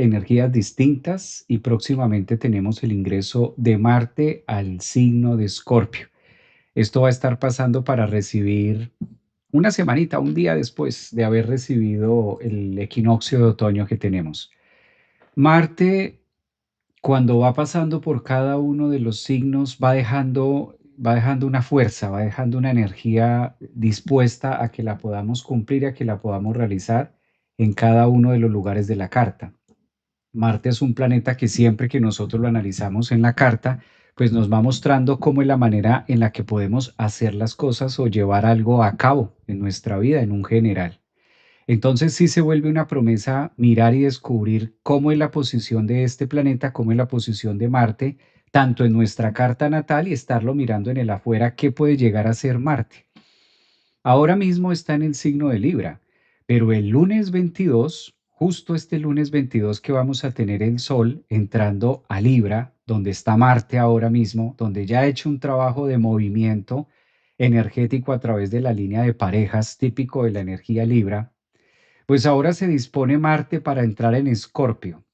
energías distintas y próximamente tenemos el ingreso de Marte al signo de Escorpio. Esto va a estar pasando para recibir una semanita, un día después de haber recibido el equinoccio de otoño que tenemos. Marte, cuando va pasando por cada uno de los signos, va dejando una fuerza, va dejando una energía dispuesta a que la podamos cumplir, a que la podamos realizar en cada uno de los lugares de la carta. Marte es un planeta que siempre que nosotros lo analizamos en la carta, pues nos va mostrando cómo es la manera en la que podemos hacer las cosas o llevar algo a cabo en nuestra vida en un general. Entonces sí se vuelve una promesa mirar y descubrir cómo es la posición de este planeta, cómo es la posición de Marte, tanto en nuestra carta natal y estarlo mirando en el afuera, qué puede llegar a ser Marte. Ahora mismo está en el signo de Libra, pero el lunes 22, justo este lunes 22 que vamos a tener el Sol entrando a Libra, donde está Marte ahora mismo, donde ya ha hecho un trabajo de movimiento energético a través de la línea de parejas típico de la energía Libra, pues ahora se dispone Marte para entrar en Escorpio,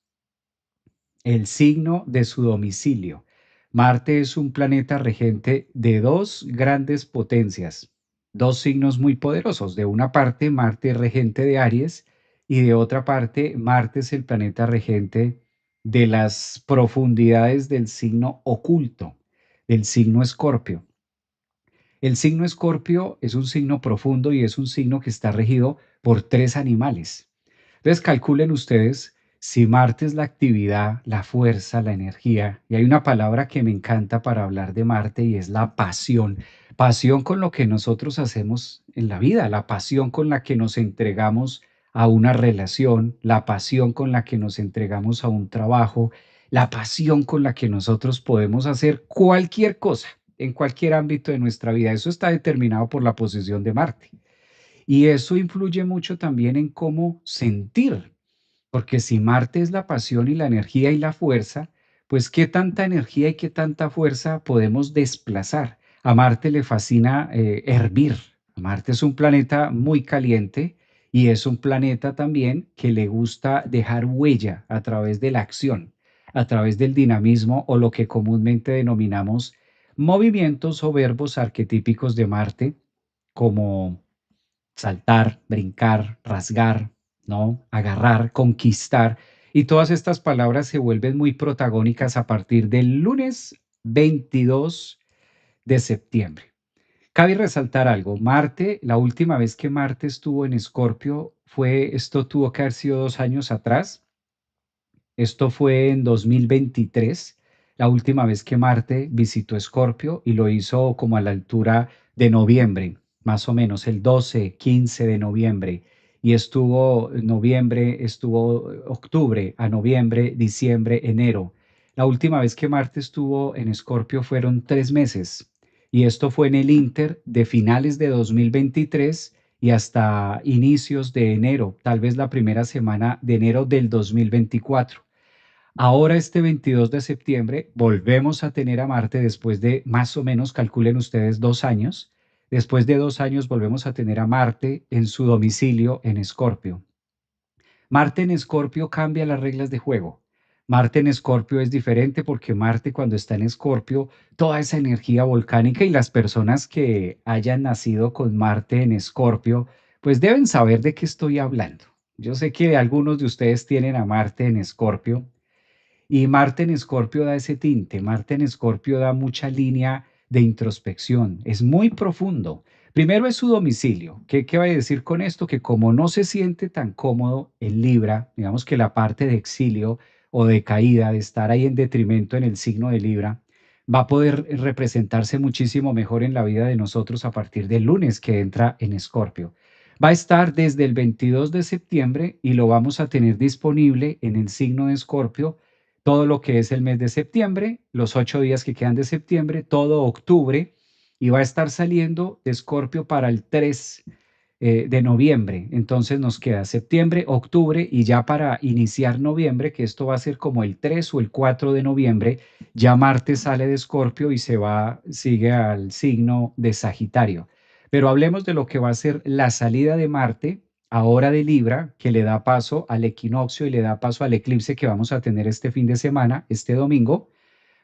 el signo de su domicilio. Marte es un planeta regente de dos grandes potencias, dos signos muy poderosos. De una parte, Marte es regente de Aries y de otra parte, Marte es el planeta regente de las profundidades del signo oculto, del signo Escorpio. El signo Escorpio es un signo profundo y es un signo que está regido por tres animales. Entonces calculen ustedes si Marte es la actividad, la fuerza, la energía, y hay una palabra que me encanta para hablar de Marte y es la pasión. Pasión con lo que nosotros hacemos en la vida, la pasión con la que nos entregamos a una relación, la pasión con la que nos entregamos a un trabajo, la pasión con la que nosotros podemos hacer cualquier cosa en cualquier ámbito de nuestra vida. Eso está determinado por la posición de Marte. Y eso influye mucho también en cómo sentir, porque si Marte es la pasión y la energía y la fuerza, pues qué tanta energía y qué tanta fuerza podemos desplazar. A Marte le fascina hervir. Marte es un planeta muy caliente y es un planeta también que le gusta dejar huella a través de la acción, a través del dinamismo o lo que comúnmente denominamos movimientos o verbos arquetípicos de Marte, como saltar, brincar, rasgar, ¿no? Agarrar, conquistar. Y todas estas palabras se vuelven muy protagónicas a partir del lunes 22 de septiembre. Cabe resaltar algo, Marte, la última vez que Marte estuvo en Escorpio esto tuvo que haber sido 2 años atrás, esto fue en 2023, la última vez que Marte visitó Escorpio y lo hizo como a la altura de noviembre, más o menos el 12, 15 de noviembre. Y estuvo noviembre, estuvo octubre a noviembre, diciembre, enero. La última vez que Marte estuvo en Escorpio fueron 3 meses. Y esto fue en el Inter de finales de 2023 y hasta inicios de enero, tal vez la primera semana de enero del 2024. Ahora este 22 de septiembre volvemos a tener a Marte después de más o menos, calculen ustedes, 2 años. Después de 2 años volvemos a tener a Marte en su domicilio en Escorpio. Marte en Escorpio cambia las reglas de juego. Marte en Escorpio es diferente porque Marte cuando está en Escorpio, toda esa energía volcánica y las personas que hayan nacido con Marte en Escorpio, pues deben saber de qué estoy hablando. Yo sé que algunos de ustedes tienen a Marte en Escorpio y Marte en Escorpio da ese tinte, Marte en Escorpio da mucha línea de introspección, es muy profundo. Primero es su domicilio. ¿Qué va a decir con esto? Que como no se siente tan cómodo en Libra, digamos que la parte de exilio o de caída, de estar ahí en detrimento en el signo de Libra, va a poder representarse muchísimo mejor en la vida de nosotros a partir del lunes que entra en Escorpio. Va a estar desde el 22 de septiembre y lo vamos a tener disponible en el signo de Escorpio todo lo que es el mes de septiembre, los 8 días que quedan de septiembre, todo octubre, y va a estar saliendo de Escorpio para el 3 de noviembre. Entonces nos queda septiembre, octubre y ya para iniciar noviembre, que esto va a ser como el 3 o el 4 de noviembre, ya Marte sale de Escorpio y sigue al signo de Sagitario. Pero hablemos de lo que va a ser la salida de Marte ahora de Libra, que le da paso al equinoccio y le da paso al eclipse que vamos a tener este fin de semana, este domingo,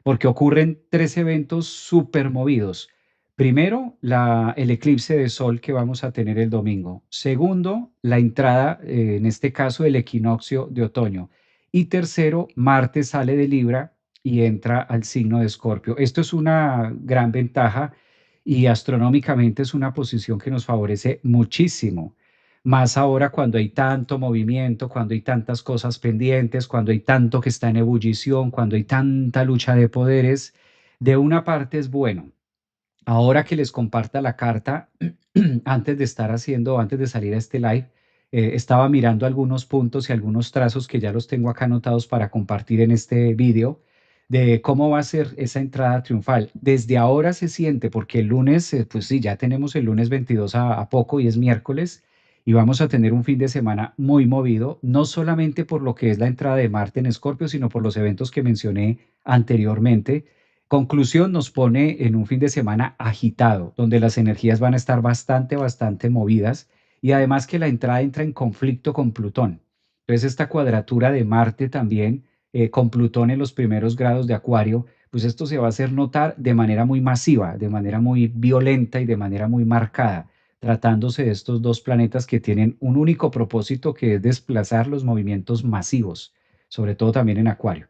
porque ocurren 3 eventos supermovidos. Primero, el eclipse de sol que vamos a tener el domingo. Segundo, la entrada, en este caso, el equinoccio de otoño. Y tercero, Marte sale de Libra y entra al signo de Escorpio. Esto es una gran ventaja y astronómicamente es una posición que nos favorece muchísimo. Más ahora cuando hay tanto movimiento, cuando hay tantas cosas pendientes, cuando hay tanto que está en ebullición, cuando hay tanta lucha de poderes, de una parte es bueno. Ahora que les comparta la carta, antes de salir a este live, estaba mirando algunos puntos y algunos trazos que ya los tengo acá anotados para compartir en este vídeo de cómo va a ser esa entrada triunfal. Desde ahora se siente, porque el lunes, pues sí, ya tenemos el lunes 22 a poco y es miércoles y vamos a tener un fin de semana muy movido, no solamente por lo que es la entrada de Marte en Escorpio, sino por los eventos que mencioné anteriormente. Conclusión, nos pone en un fin de semana agitado, donde las energías van a estar bastante movidas y además que la entrada entra en conflicto con Plutón. Entonces, esta cuadratura de Marte también con Plutón en los primeros grados de Acuario, pues esto se va a hacer notar de manera muy masiva, de manera muy violenta y de manera muy marcada, tratándose de estos dos planetas que tienen un único propósito que es desplazar los movimientos masivos, sobre todo también en Acuario.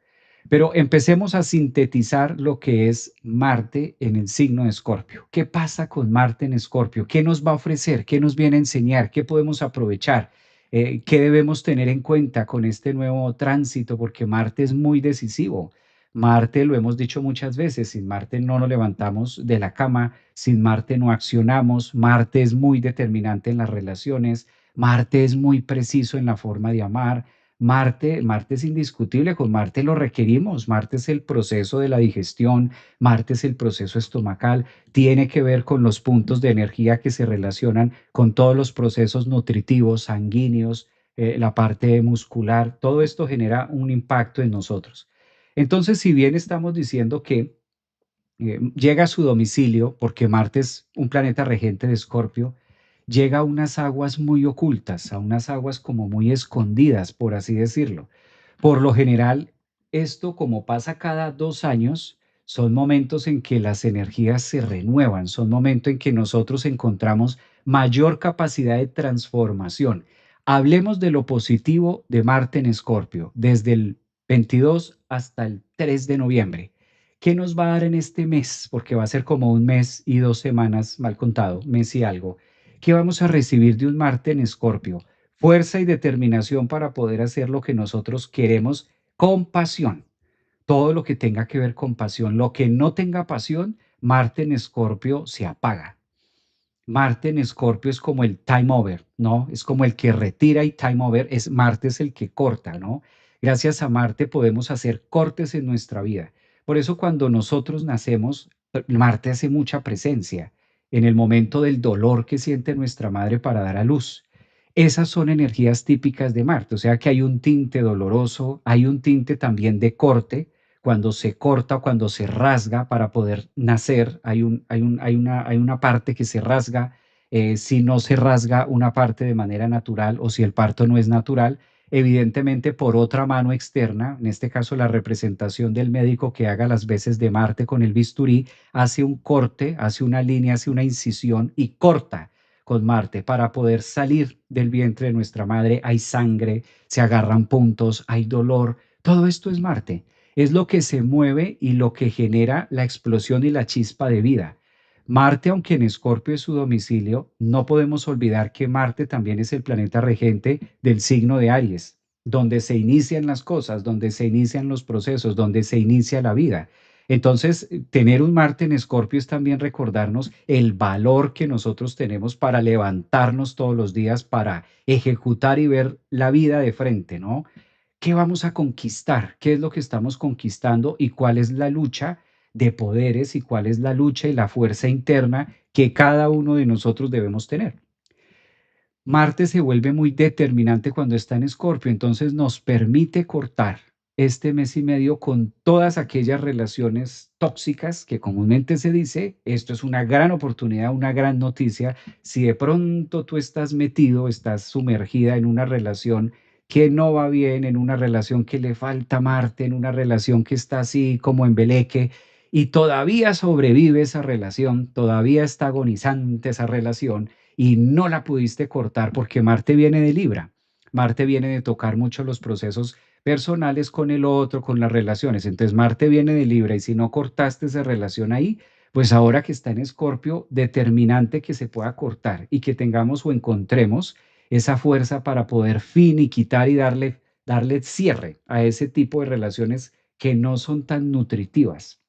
Pero empecemos a sintetizar lo que es Marte en el signo de Escorpio. ¿Qué pasa con Marte en Escorpio? ¿Qué nos va a ofrecer? ¿Qué nos viene a enseñar? ¿Qué podemos aprovechar? ¿Qué debemos tener en cuenta con este nuevo tránsito? Porque Marte es muy decisivo. Marte, lo hemos dicho muchas veces, sin Marte no nos levantamos de la cama, sin Marte no accionamos, Marte es muy determinante en las relaciones, Marte es muy preciso en la forma de amar, Marte es indiscutible, con Marte lo requerimos, Marte es el proceso de la digestión, Marte es el proceso estomacal, tiene que ver con los puntos de energía que se relacionan con todos los procesos nutritivos, sanguíneos, la parte muscular, todo esto genera un impacto en nosotros. Entonces, si bien estamos diciendo que llega a su domicilio, porque Marte es un planeta regente de Escorpio, llega a unas aguas muy ocultas, a unas aguas como muy escondidas, por así decirlo. Por lo general, esto como pasa cada 2 años, son momentos en que las energías se renuevan, son momentos en que nosotros encontramos mayor capacidad de transformación. Hablemos de lo positivo de Marte en Escorpio, desde el 22 hasta el 3 de noviembre. ¿Qué nos va a dar en este mes? Porque va a ser como un mes y 2 semanas, mal contado, mes y algo. ¿Qué vamos a recibir de un Marte en Escorpio? Fuerza y determinación para poder hacer lo que nosotros queremos con pasión. Todo lo que tenga que ver con pasión. Lo que no tenga pasión, Marte en Escorpio se apaga. Marte en Escorpio es como el time over, ¿no? Es como el que retira y time over, es Marte es el que corta, ¿no? Gracias a Marte podemos hacer cortes en nuestra vida. Por eso cuando nosotros nacemos, Marte hace mucha presencia en el momento del dolor que siente nuestra madre para dar a luz. Esas son energías típicas de Marte, o sea que hay un tinte doloroso, hay un tinte también de corte, cuando se corta o cuando se rasga para poder nacer, hay una parte que se rasga, si no se rasga una parte de manera natural o si el parto no es natural, evidentemente por otra mano externa, en este caso la representación del médico que haga las veces de Marte con el bisturí, hace un corte, hace una línea, hace una incisión y corta con Marte para poder salir del vientre de nuestra madre. Hay sangre, se agarran puntos, hay dolor, todo esto es Marte, es lo que se mueve y lo que genera la explosión y la chispa de vida. Marte, aunque en Escorpio es su domicilio, no podemos olvidar que Marte también es el planeta regente del signo de Aries, donde se inician las cosas, donde se inician los procesos, donde se inicia la vida. Entonces, tener un Marte en Escorpio es también recordarnos el valor que nosotros tenemos para levantarnos todos los días, para ejecutar y ver la vida de frente, ¿no? ¿Qué vamos a conquistar? ¿Qué es lo que estamos conquistando? ¿Y cuál es la lucha de poderes? ¿Y cuál es la lucha y la fuerza interna que cada uno de nosotros debemos tener? Marte se vuelve muy determinante cuando está en Escorpio, entonces nos permite cortar, este mes y medio con todas aquellas relaciones tóxicas que comúnmente se dice, esto es una gran oportunidad, una gran noticia. Si de pronto tú estás metido, estás sumergida en una relación que no va bien, en una relación que le falta Marte, en una relación que está así como en Beleque, y todavía sobrevive esa relación, todavía está agonizante esa relación y no la pudiste cortar porque Marte viene de Libra. Marte viene de tocar mucho los procesos personales con el otro, con las relaciones. Entonces Marte viene de Libra y si no cortaste esa relación ahí, pues ahora que está en Escorpio, determinante que se pueda cortar y que tengamos o encontremos esa fuerza para poder finiquitar y darle cierre a ese tipo de relaciones que no son tan nutritivas.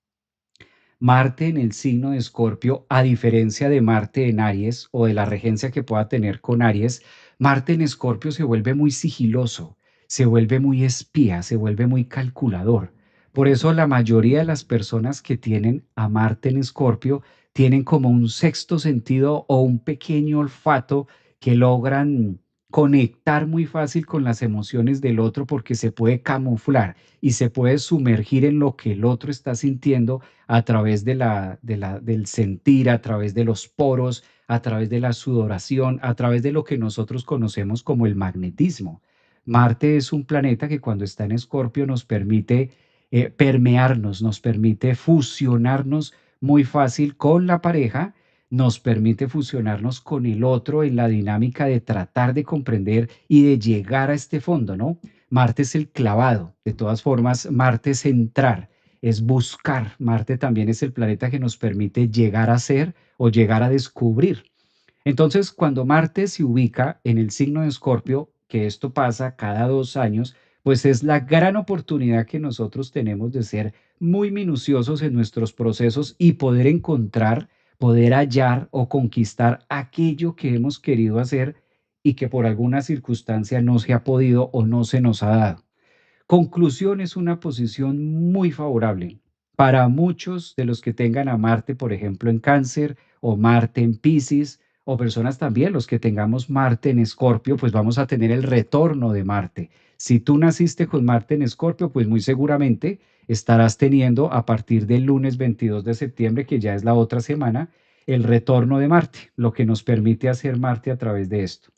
Marte en el signo de Escorpio, a diferencia de Marte en Aries o de la regencia que pueda tener con Aries, Marte en Escorpio se vuelve muy sigiloso, se vuelve muy espía, se vuelve muy calculador. Por eso la mayoría de las personas que tienen a Marte en Escorpio tienen como un sexto sentido o un pequeño olfato que logran conectar muy fácil con las emociones del otro porque se puede camuflar y se puede sumergir en lo que el otro está sintiendo a través del sentir, a través de los poros, a través de la sudoración, a través de lo que nosotros conocemos como el magnetismo. Marte es un planeta que cuando está en Escorpio nos permite permearnos, nos permite fusionarnos muy fácil con la pareja, nos permite fusionarnos con el otro en la dinámica de tratar de comprender y de llegar a este fondo, ¿no? Marte es el clavado, de todas formas, Marte es entrar, es buscar. Marte también es el planeta que nos permite llegar a ser o llegar a descubrir. Entonces, cuando Marte se ubica en el signo de Escorpio, que esto pasa cada 2 años, pues es la gran oportunidad que nosotros tenemos de ser muy minuciosos en nuestros procesos y poder encontrar, poder hallar o conquistar aquello que hemos querido hacer y que por alguna circunstancia no se ha podido o no se nos ha dado. Conclusión, es una posición muy favorable para muchos de los que tengan a Marte, por ejemplo, en Cáncer o Marte en Piscis, o personas también, los que tengamos Marte en Escorpio, pues vamos a tener el retorno de Marte. Si tú naciste con Marte en Escorpio, pues muy seguramente estarás teniendo a partir del lunes 22 de septiembre, que ya es la otra semana, el retorno de Marte, lo que nos permite hacer Marte a través de esto.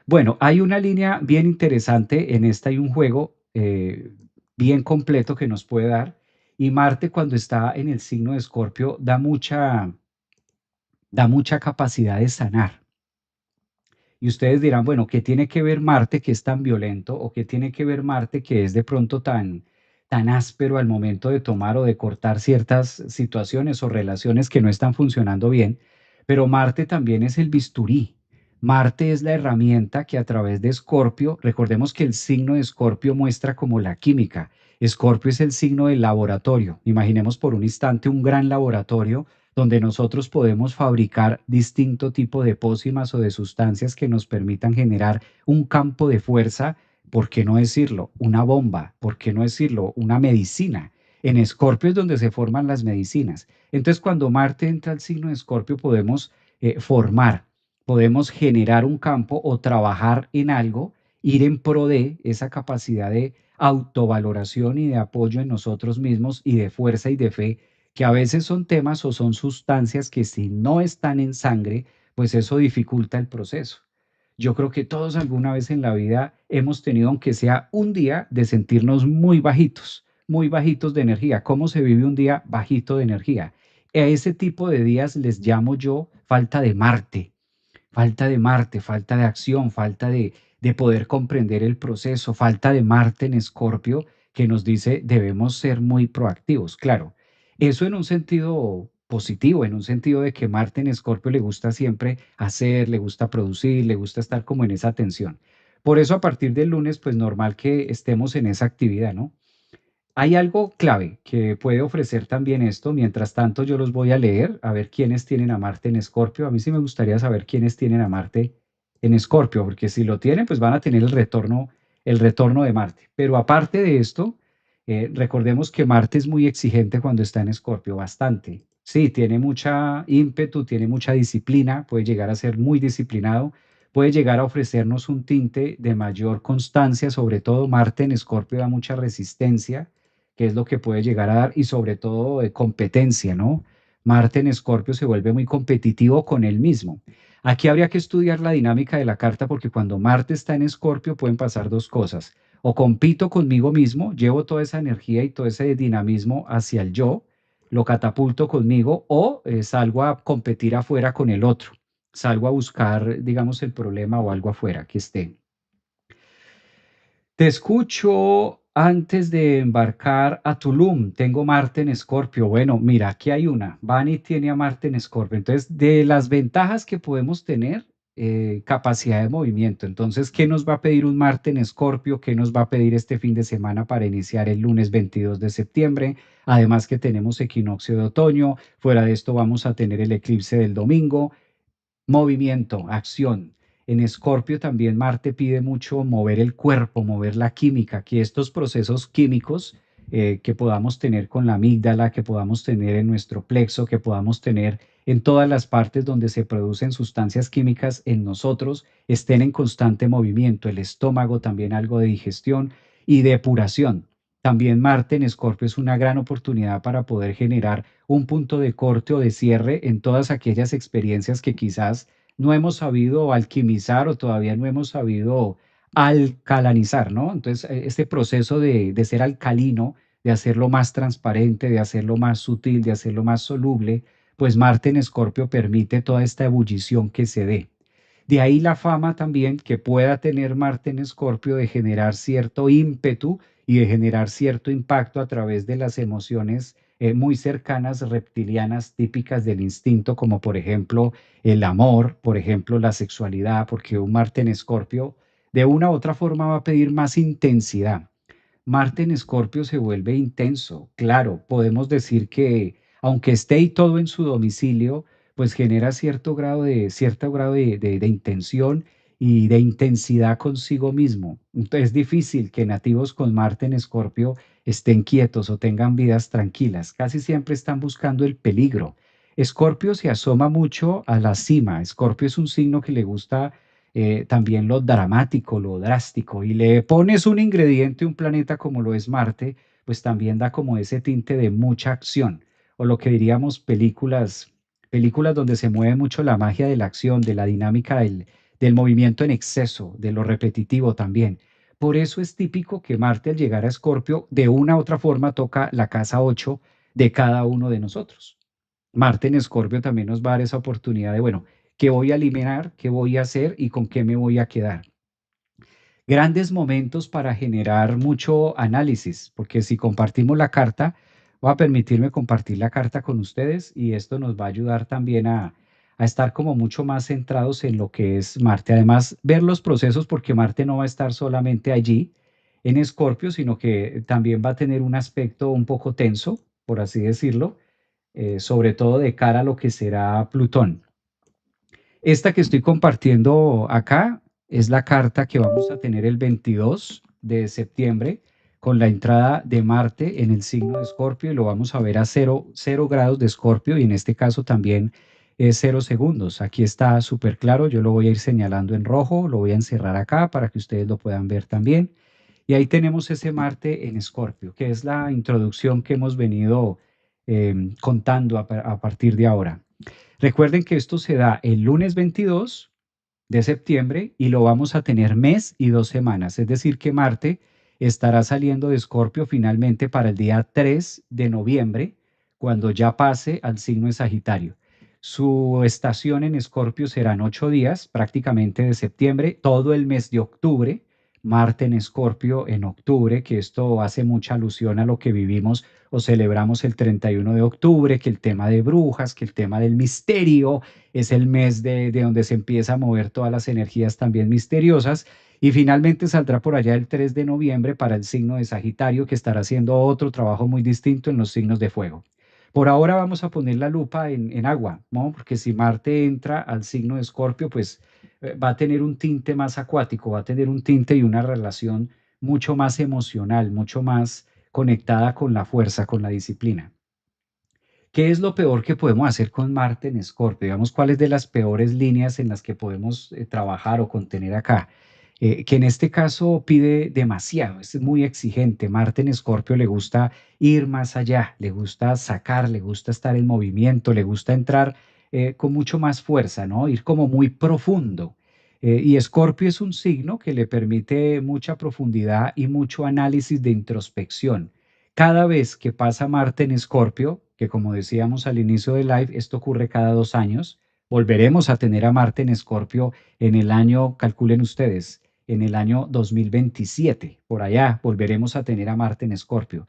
Bueno, hay una línea bien interesante en esta, hay un juego bien completo que nos puede dar. Y Marte, cuando está en el signo de Escorpio, da mucha capacidad de sanar. Y ustedes dirán, bueno, ¿qué tiene que ver Marte que es tan violento o qué tiene que ver Marte que es de pronto tan áspero al momento de tomar o de cortar ciertas situaciones o relaciones que no están funcionando bien? Pero Marte también es el bisturí. Marte es la herramienta que a través de Escorpio, recordemos que el signo de Escorpio muestra como la química. Escorpio es el signo del laboratorio. Imaginemos por un instante un gran laboratorio donde nosotros podemos fabricar distinto tipo de pócimas o de sustancias que nos permitan generar un campo de fuerza, ¿por qué no decirlo? Una bomba, ¿por qué no decirlo? Una medicina. En Escorpio es donde se forman las medicinas. Entonces, cuando Marte entra al signo de Escorpio, podemos formar, podemos generar un campo o trabajar en algo, ir en pro de esa capacidad de autovaloración y de apoyo en nosotros mismos y de fuerza y de fe, que a veces son temas o son sustancias que si no están en sangre, pues eso dificulta el proceso. Yo creo que todos alguna vez en la vida hemos tenido, aunque sea un día, de sentirnos muy bajitos de energía. ¿Cómo se vive un día bajito de energía? A ese tipo de días les llamo yo falta de Marte, falta de acción, falta de poder comprender el proceso, falta de Marte en Escorpio que nos dice debemos ser muy proactivos. Claro, eso en un sentido positivo, en un sentido de que Marte en Escorpio le gusta siempre hacer, le gusta producir, le gusta estar como en esa tensión. Por eso a partir del lunes, pues normal que estemos en esa actividad, ¿no? Hay algo clave que puede ofrecer también esto. Mientras tanto, yo los voy a leer, a ver quiénes tienen a Marte en Escorpio. A mí sí me gustaría saber quiénes tienen a Marte en Escorpio, porque si lo tienen, pues van a tener el retorno de Marte. Pero aparte de esto, recordemos que Marte es muy exigente cuando está en Escorpio, bastante. Sí, tiene mucha ímpetu, tiene mucha disciplina, puede llegar a ser muy disciplinado, puede llegar a ofrecernos un tinte de mayor constancia, sobre todo Marte en Escorpio da mucha resistencia, que es lo que puede llegar a dar, y sobre todo de competencia, ¿no? Marte en Escorpio se vuelve muy competitivo con él mismo. Aquí habría que estudiar la dinámica de la carta porque cuando Marte está en Escorpio pueden pasar dos cosas. O compito conmigo mismo, llevo toda esa energía y todo ese dinamismo hacia el yo, lo catapulto conmigo, o salgo a competir afuera con el otro, salgo a buscar, digamos, el problema o algo afuera que esté. Te escucho antes de embarcar a Tulum. Tengo Marte en Escorpio. Bueno, mira, aquí hay una. Vani tiene a Marte en Escorpio. Entonces, de las ventajas que podemos tener, capacidad de movimiento. Entonces, ¿qué nos va a pedir un Marte en Escorpio? ¿Qué nos va a pedir este fin de semana para iniciar el lunes 22 de septiembre? Además que tenemos equinoccio de otoño. Fuera de esto vamos a tener el eclipse del domingo. Movimiento, acción. En Escorpio también Marte pide mucho mover el cuerpo, mover la química, que estos procesos químicos que podamos tener con la amígdala, que podamos tener en nuestro plexo, que podamos tener en todas las partes donde se producen sustancias químicas en nosotros, estén en constante movimiento. El estómago también algo de digestión y depuración. También Marte en Escorpio es una gran oportunidad para poder generar un punto de corte o de cierre en todas aquellas experiencias que quizás no hemos sabido alquimizar o todavía no hemos sabido alcalanizar, ¿no? Entonces, este proceso de ser alcalino, de hacerlo más transparente, de hacerlo más sutil, de hacerlo más soluble, pues Marte en Escorpio permite toda esta ebullición que se dé. De ahí la fama también que pueda tener Marte en Escorpio de generar cierto ímpetu y de generar cierto impacto a través de las emociones muy cercanas, reptilianas, típicas del instinto, como por ejemplo el amor, por ejemplo la sexualidad, porque un Marte en Escorpio de una u otra forma va a pedir más intensidad. Marte en Escorpio se vuelve intenso. Claro, podemos decir que aunque esté y todo en su domicilio, pues genera cierto grado de intención y de intensidad consigo mismo. Entonces es difícil que nativos con Marte en Escorpio estén quietos o tengan vidas tranquilas. Casi siempre están buscando el peligro. Escorpio se asoma mucho a la cima. Escorpio es un signo que le gusta también lo dramático, lo drástico, y le pones un ingrediente, un planeta como lo es Marte, pues también da como ese tinte de mucha acción, o lo que diríamos películas donde se mueve mucho la magia de la acción, de la dinámica del movimiento en exceso, de lo repetitivo también. Por eso es típico que Marte al llegar a Escorpio, de una u otra forma toca la casa 8 de cada uno de nosotros. Marte en Escorpio también nos va a dar esa oportunidad de, bueno, ¿qué voy a eliminar? ¿Qué voy a hacer? ¿Y con qué me voy a quedar? Grandes momentos para generar mucho análisis, porque si compartimos la carta, voy a permitirme compartir la carta con ustedes y esto nos va a ayudar también a estar como mucho más centrados en lo que es Marte. Además, ver los procesos, porque Marte no va a estar solamente allí en Escorpio, sino que también va a tener un aspecto un poco tenso, por así decirlo, sobre todo de cara a lo que será Plutón. Esta que estoy compartiendo acá es la carta que vamos a tener el 22 de septiembre con la entrada de Marte en el signo de Escorpio y lo vamos a ver a cero grados de Escorpio y en este caso también es 0 segundos. Aquí está súper claro, yo lo voy a ir señalando en rojo, lo voy a encerrar acá para que ustedes lo puedan ver también. Y ahí tenemos ese Marte en Escorpio, que es la introducción que hemos venido contando a partir de ahora. Recuerden que esto se da el lunes 22 de septiembre y lo vamos a tener mes y 2 semanas. Es decir, que Marte estará saliendo de Escorpio finalmente para el día 3 de noviembre, cuando ya pase al signo de Sagitario. Su estación en Escorpio serán 8 días, prácticamente de septiembre, todo el mes de octubre. Marte en Escorpio en octubre, que esto hace mucha alusión a lo que vivimos o celebramos el 31 de octubre, que el tema de brujas, que el tema del misterio, es el mes de donde se empieza a mover todas las energías también misteriosas. Y finalmente saldrá por allá el 3 de noviembre para el signo de Sagitario, que estará haciendo otro trabajo muy distinto en los signos de fuego. Por ahora vamos a poner la lupa en agua, ¿no? Porque si Marte entra al signo de Escorpio, pues va a tener un tinte más acuático, va a tener un tinte y una relación mucho más emocional, mucho más conectada con la fuerza, con la disciplina. ¿Qué es lo peor que podemos hacer con Marte en Escorpio? Digamos, ¿cuál es de las peores líneas en las que podemos trabajar o contener acá? Que en este caso pide demasiado, es muy exigente. Marte en Escorpio le gusta ir más allá, le gusta sacar, le gusta estar en movimiento, le gusta entrar con mucho más fuerza, ¿no? Ir como muy profundo. Y Escorpio es un signo que le permite mucha profundidad y mucho análisis de introspección. Cada vez que pasa Marte en Escorpio, que como decíamos al inicio del live, esto ocurre cada 2 años, volveremos a tener a Marte en Escorpio en el año, calculen ustedes, en el año 2027. Por allá volveremos a tener a Marte en Escorpio.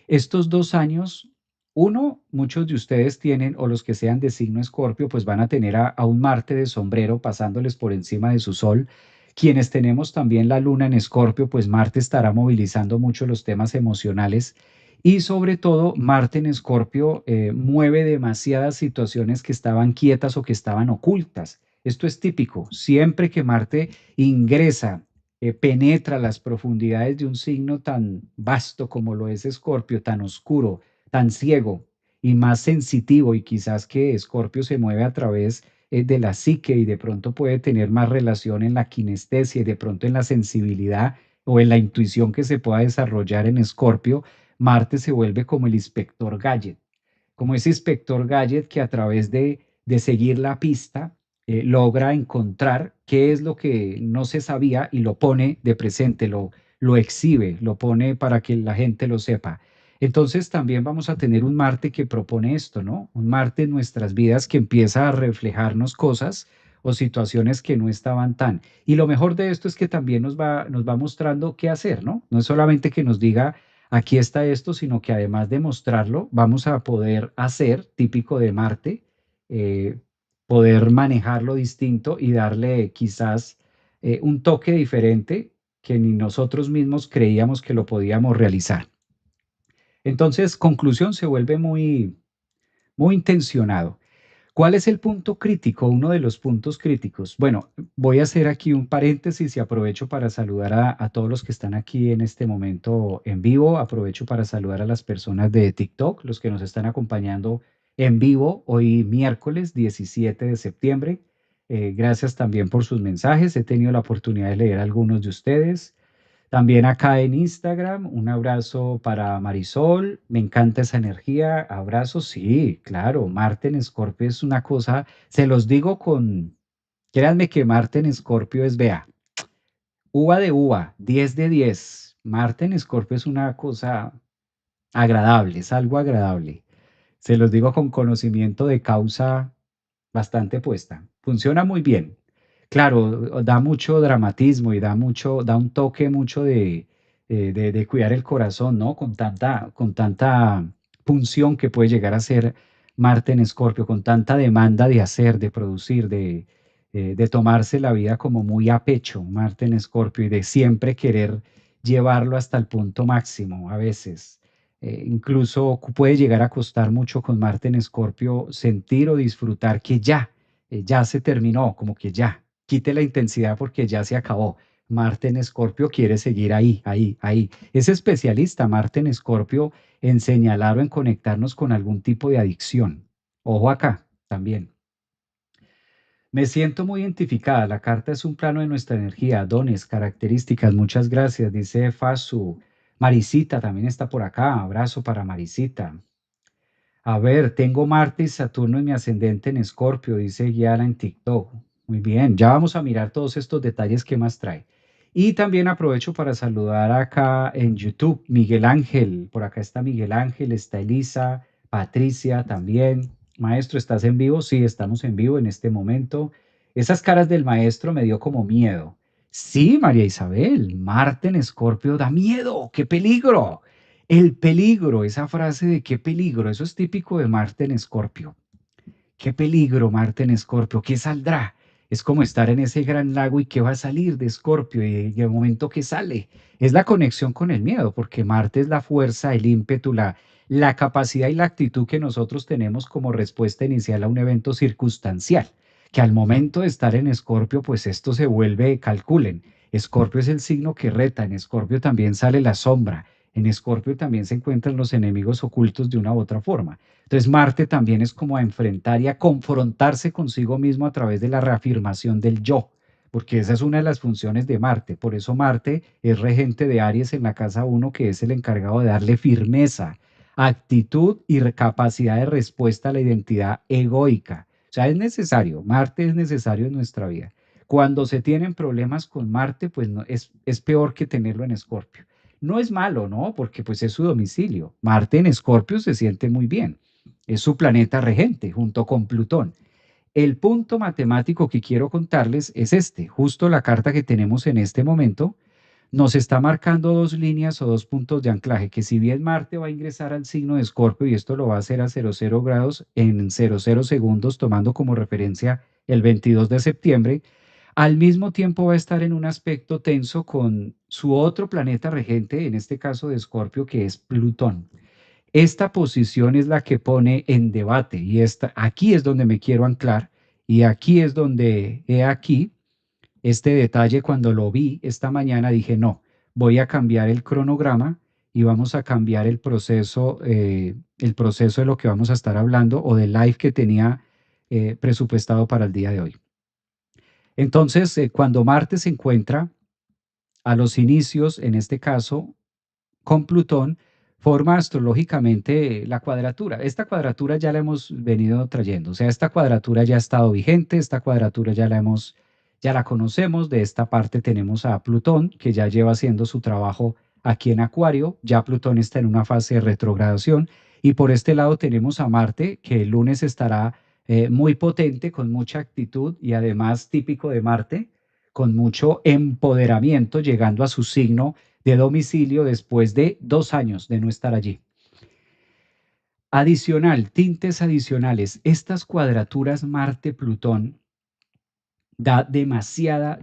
Estos 2 años, uno, muchos de ustedes tienen, o los que sean de signo Escorpio, pues van a tener a un Marte de sombrero pasándoles por encima de su Sol. Quienes tenemos también la Luna en Escorpio, pues Marte estará movilizando mucho los temas emocionales y sobre todo Marte en Escorpio mueve demasiadas situaciones que estaban quietas o que estaban ocultas. Esto es típico. Siempre que Marte ingresa penetra las profundidades de un signo tan vasto como lo es Escorpio, tan oscuro, tan ciego y más sensitivo, y quizás que Escorpio se mueve a través de la psique y de pronto puede tener más relación en la kinestesia y de pronto en la sensibilidad o en la intuición que se pueda desarrollar en Escorpio. Marte se vuelve como el inspector Gadget, como ese inspector Gadget que a través de seguir la pista logra encontrar qué es lo que no se sabía y lo pone de presente, lo exhibe, lo pone para que la gente lo sepa. Entonces también vamos a tener un Marte que propone esto, ¿no? Un Marte en nuestras vidas que empieza a reflejarnos cosas o situaciones que no estaban tan. Y lo mejor de esto es que también nos va mostrando qué hacer, ¿no? No es solamente que nos diga aquí está esto, sino que además de mostrarlo, vamos a poder hacer, típico de Marte, eh, poder manejarlo distinto y darle quizás un toque diferente que ni nosotros mismos creíamos que lo podíamos realizar. Entonces, conclusión, se vuelve muy, muy intencionado. ¿Cuál es el punto crítico? Uno de los puntos críticos. Bueno, voy a hacer aquí un paréntesis y aprovecho para saludar a todos los que están aquí en este momento en vivo. Aprovecho para saludar a las personas de TikTok, los que nos están acompañando en vivo hoy miércoles 17 de septiembre. Gracias también por sus mensajes. He tenido la oportunidad de leer algunos de ustedes. También acá en Instagram, un abrazo para Marisol, me encanta esa energía, abrazos, sí, claro, Marte en Escorpio es una cosa, se los digo créanme que Marte en Escorpio es, vea, uva de uva, 10 de 10. Marte en Escorpio es una cosa agradable, es algo agradable. Se los digo con conocimiento de causa bastante puesta. Funciona muy bien. Claro, da mucho dramatismo y da un toque mucho de cuidar el corazón, ¿no? Con tanta punción que puede llegar a ser Marte en Escorpio, con tanta demanda de hacer, de producir, de tomarse la vida como muy a pecho, Marte en Escorpio, y de siempre querer llevarlo hasta el punto máximo a veces. Incluso puede llegar a costar mucho con Marte en Escorpio sentir o disfrutar que ya se terminó, como que ya, quite la intensidad porque ya se acabó. Marte en Escorpio quiere seguir ahí, ahí, ahí. Es especialista Marte en Escorpio en señalar o en conectarnos con algún tipo de adicción. Ojo acá también. Me siento muy identificada. La carta es un plano de nuestra energía, dones, características. Muchas gracias, dice Fasu. Marisita también está por acá. Abrazo para Marisita. A ver, tengo Marte y Saturno en mi ascendente en Escorpio, dice Guiara en TikTok. Muy bien, ya vamos a mirar todos estos detalles que más trae. Y también aprovecho para saludar acá en YouTube, Miguel Ángel. Por acá está Miguel Ángel, está Elisa, Patricia también. Maestro, ¿estás en vivo? Sí, estamos en vivo en este momento. Esas caras del maestro me dio como miedo. Sí, María Isabel, Marte en Escorpio da miedo, qué peligro. El peligro, esa frase de qué peligro, eso es típico de Marte en Escorpio. Qué peligro, Marte en Escorpio, ¿qué saldrá? Es como estar en ese gran lago y qué va a salir de Escorpio y de momento que sale. Es la conexión con el miedo, porque Marte es la fuerza, el ímpetu, la capacidad y la actitud que nosotros tenemos como respuesta inicial a un evento circunstancial, que al momento de estar en Escorpio, pues esto se vuelve, calculen, Escorpio es el signo que reta, en Escorpio también sale la sombra, En Escorpio también se encuentran los enemigos ocultos de una u otra forma. Entonces Marte también es como a enfrentar y a confrontarse consigo mismo a través de la reafirmación del yo, porque esa es una de las funciones de Marte. Por eso Marte es regente de Aries en la casa uno, que es el encargado de darle firmeza, actitud y capacidad de respuesta a la identidad egoica. O sea, es necesario, Marte es necesario en nuestra vida. Cuando se tienen problemas con Marte, pues no, es peor que tenerlo en Escorpio. No es malo, ¿no? Porque pues es su domicilio. Marte en Escorpio se siente muy bien. Es su planeta regente junto con Plutón. El punto matemático que quiero contarles es este. Justo la carta que tenemos en este momento nos está marcando dos líneas o dos puntos de anclaje, que si bien Marte va a ingresar al signo de Escorpio y esto lo va a hacer a 00 grados en 00 segundos, tomando como referencia el 22 de septiembre, al mismo tiempo va a estar en un aspecto tenso con su otro planeta regente, en este caso de Escorpio, que es Plutón. Esta posición es la que pone en debate y aquí es donde me quiero anclar y aquí es donde he aquí este detalle. Cuando lo vi esta mañana dije, no, voy a cambiar el cronograma y vamos a cambiar el proceso de lo que vamos a estar hablando o del live que tenía presupuestado para el día de hoy. Entonces, cuando Marte se encuentra a los inicios, en este caso, con Plutón, forma astrológicamente la cuadratura. Esta cuadratura ya la hemos venido trayendo, o sea, esta cuadratura ya ha estado vigente, esta cuadratura ya la conocemos. De esta parte tenemos a Plutón, que ya lleva haciendo su trabajo aquí en Acuario. Ya Plutón está en una fase de retrogradación, y por este lado tenemos a Marte, que el lunes estará muy potente, con mucha actitud y además típico de Marte, con mucho empoderamiento, llegando a su signo de domicilio después de 2 años de no estar allí. Adicional, tintes adicionales, estas cuadraturas Marte-Plutón da demasiado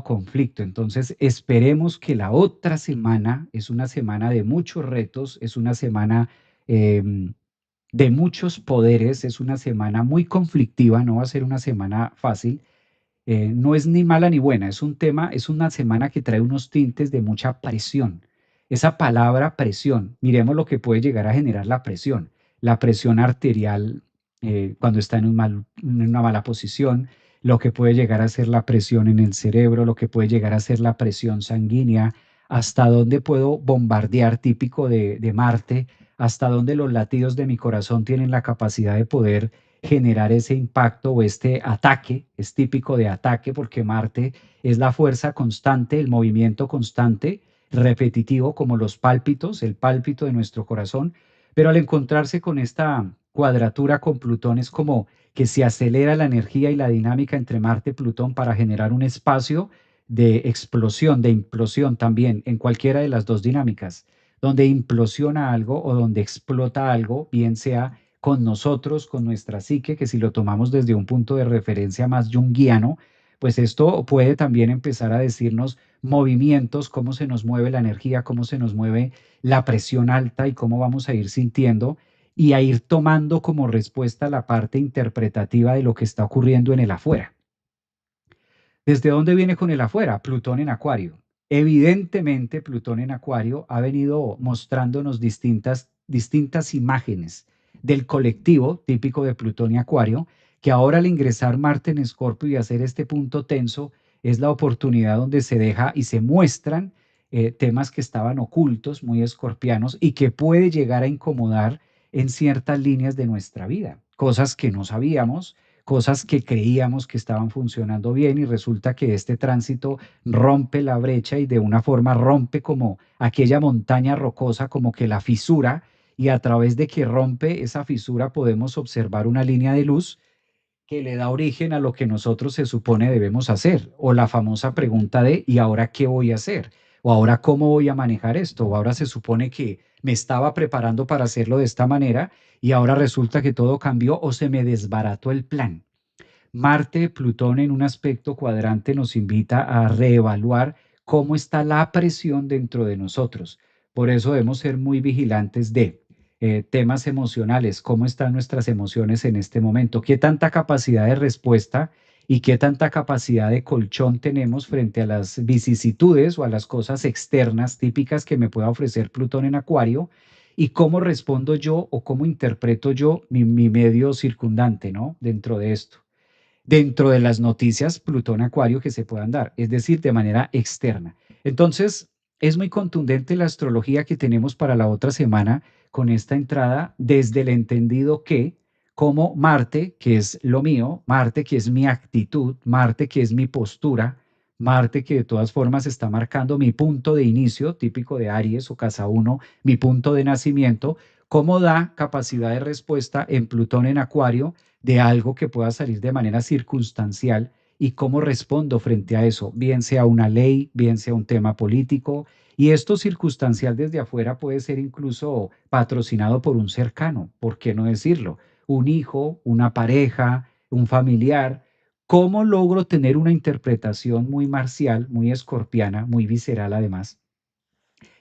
conflicto. Entonces, esperemos que la otra semana es una semana de muchos retos, es una semana de muchos poderes, es una semana muy conflictiva, no va a ser una semana fácil. No es ni mala ni buena, es un tema, es una semana que trae unos tintes de mucha presión. Esa palabra presión, miremos lo que puede llegar a generar la presión. La presión arterial cuando está en una mala posición, lo que puede llegar a ser la presión en el cerebro, lo que puede llegar a ser la presión sanguínea, hasta dónde puedo bombardear, típico de Marte, hasta dónde los latidos de mi corazón tienen la capacidad de poder generar ese impacto o este ataque. Es típico de ataque porque Marte es la fuerza constante, el movimiento constante, repetitivo, como los pálpitos, el pálpito de nuestro corazón. Pero al encontrarse con esta cuadratura con Plutón, es como que se acelera la energía y la dinámica entre Marte y Plutón para generar un espacio de explosión, de implosión también, en cualquiera de las dos dinámicas, donde implosiona algo o donde explota algo, bien sea con nosotros, con nuestra psique, que si lo tomamos desde un punto de referencia más junguiano, pues esto puede también empezar a decirnos movimientos, cómo se nos mueve la energía, cómo se nos mueve la presión alta y cómo vamos a ir sintiendo y a ir tomando como respuesta la parte interpretativa de lo que está ocurriendo en el afuera. ¿Desde dónde viene con el afuera? Plutón en Acuario. Evidentemente, Plutón en Acuario ha venido mostrándonos distintas imágenes del colectivo típico de Plutón y Acuario, que ahora al ingresar Marte en Escorpio y hacer este punto tenso, es la oportunidad donde se deja y se muestran temas que estaban ocultos, muy escorpianos, y que puede llegar a incomodar en ciertas líneas de nuestra vida, cosas que no sabíamos, cosas que creíamos que estaban funcionando bien, y resulta que este tránsito rompe la brecha y de una forma rompe como aquella montaña rocosa, como que la fisura, y a través de que rompe esa fisura podemos observar una línea de luz que le da origen a lo que nosotros se supone debemos hacer, o la famosa pregunta de ¿y ahora qué voy a hacer? O ahora cómo voy a manejar esto, o ahora se supone que me estaba preparando para hacerlo de esta manera y ahora resulta que todo cambió o se me desbarató el plan. Marte, Plutón en un aspecto cuadrante nos invita a reevaluar cómo está la presión dentro de nosotros. Por eso debemos ser muy vigilantes de temas emocionales, cómo están nuestras emociones en este momento, qué tanta capacidad de respuesta y qué tanta capacidad de colchón tenemos frente a las vicisitudes o a las cosas externas típicas que me pueda ofrecer Plutón en Acuario y cómo respondo yo o cómo interpreto yo mi medio circundante, ¿no? Dentro de esto, dentro de las noticias Plutón Acuario que se puedan dar, es decir, de manera externa. Entonces, es muy contundente la astrología que tenemos para la otra semana con esta entrada desde el entendido que como Marte, que es lo mío, Marte, que es mi actitud, Marte, que es mi postura, Marte, que de todas formas está marcando mi punto de inicio, típico de Aries o Casa 1, mi punto de nacimiento, cómo da capacidad de respuesta en Plutón en Acuario de algo que pueda salir de manera circunstancial y cómo respondo frente a eso, bien sea una ley, bien sea un tema político. Y esto circunstancial desde afuera puede ser incluso patrocinado por un cercano, ¿por qué no decirlo? Un hijo, una pareja, un familiar. ¿Cómo logro tener una interpretación muy marcial, muy escorpiana, muy visceral además?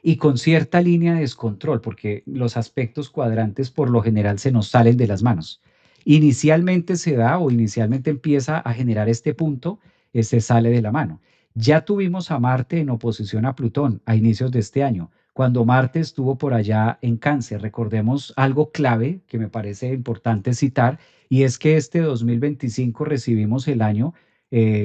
Y con cierta línea de descontrol, porque los aspectos cuadrantes por lo general se nos salen de las manos. Inicialmente se da o inicialmente empieza a generar este punto, se sale de la mano. Ya tuvimos a Marte en oposición a Plutón a inicios de este año, cuando Marte estuvo por allá en Cáncer. Recordemos algo clave que me parece importante citar, y es que este 2025 recibimos el año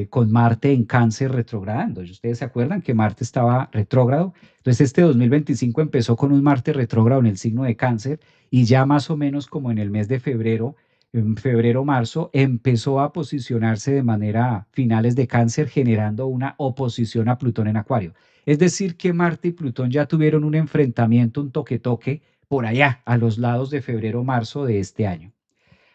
con Marte en Cáncer retrogradando. ¿Y ustedes se acuerdan que Marte estaba retrógrado? Entonces este 2025 empezó con un Marte retrógrado en el signo de Cáncer y ya más o menos como en el mes de febrero, en febrero-marzo, empezó a posicionarse de manera finales de Cáncer, generando una oposición a Plutón en Acuario. Es decir, que Marte y Plutón ya tuvieron un enfrentamiento, un toque-toque por allá, a los lados de febrero-marzo de este año.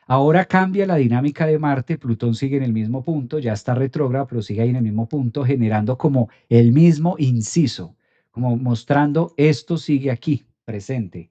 Ahora cambia la dinámica de Marte, Plutón sigue en el mismo punto, ya está retrógrado, pero sigue ahí en el mismo punto, generando como el mismo inciso, como mostrando esto sigue aquí, presente.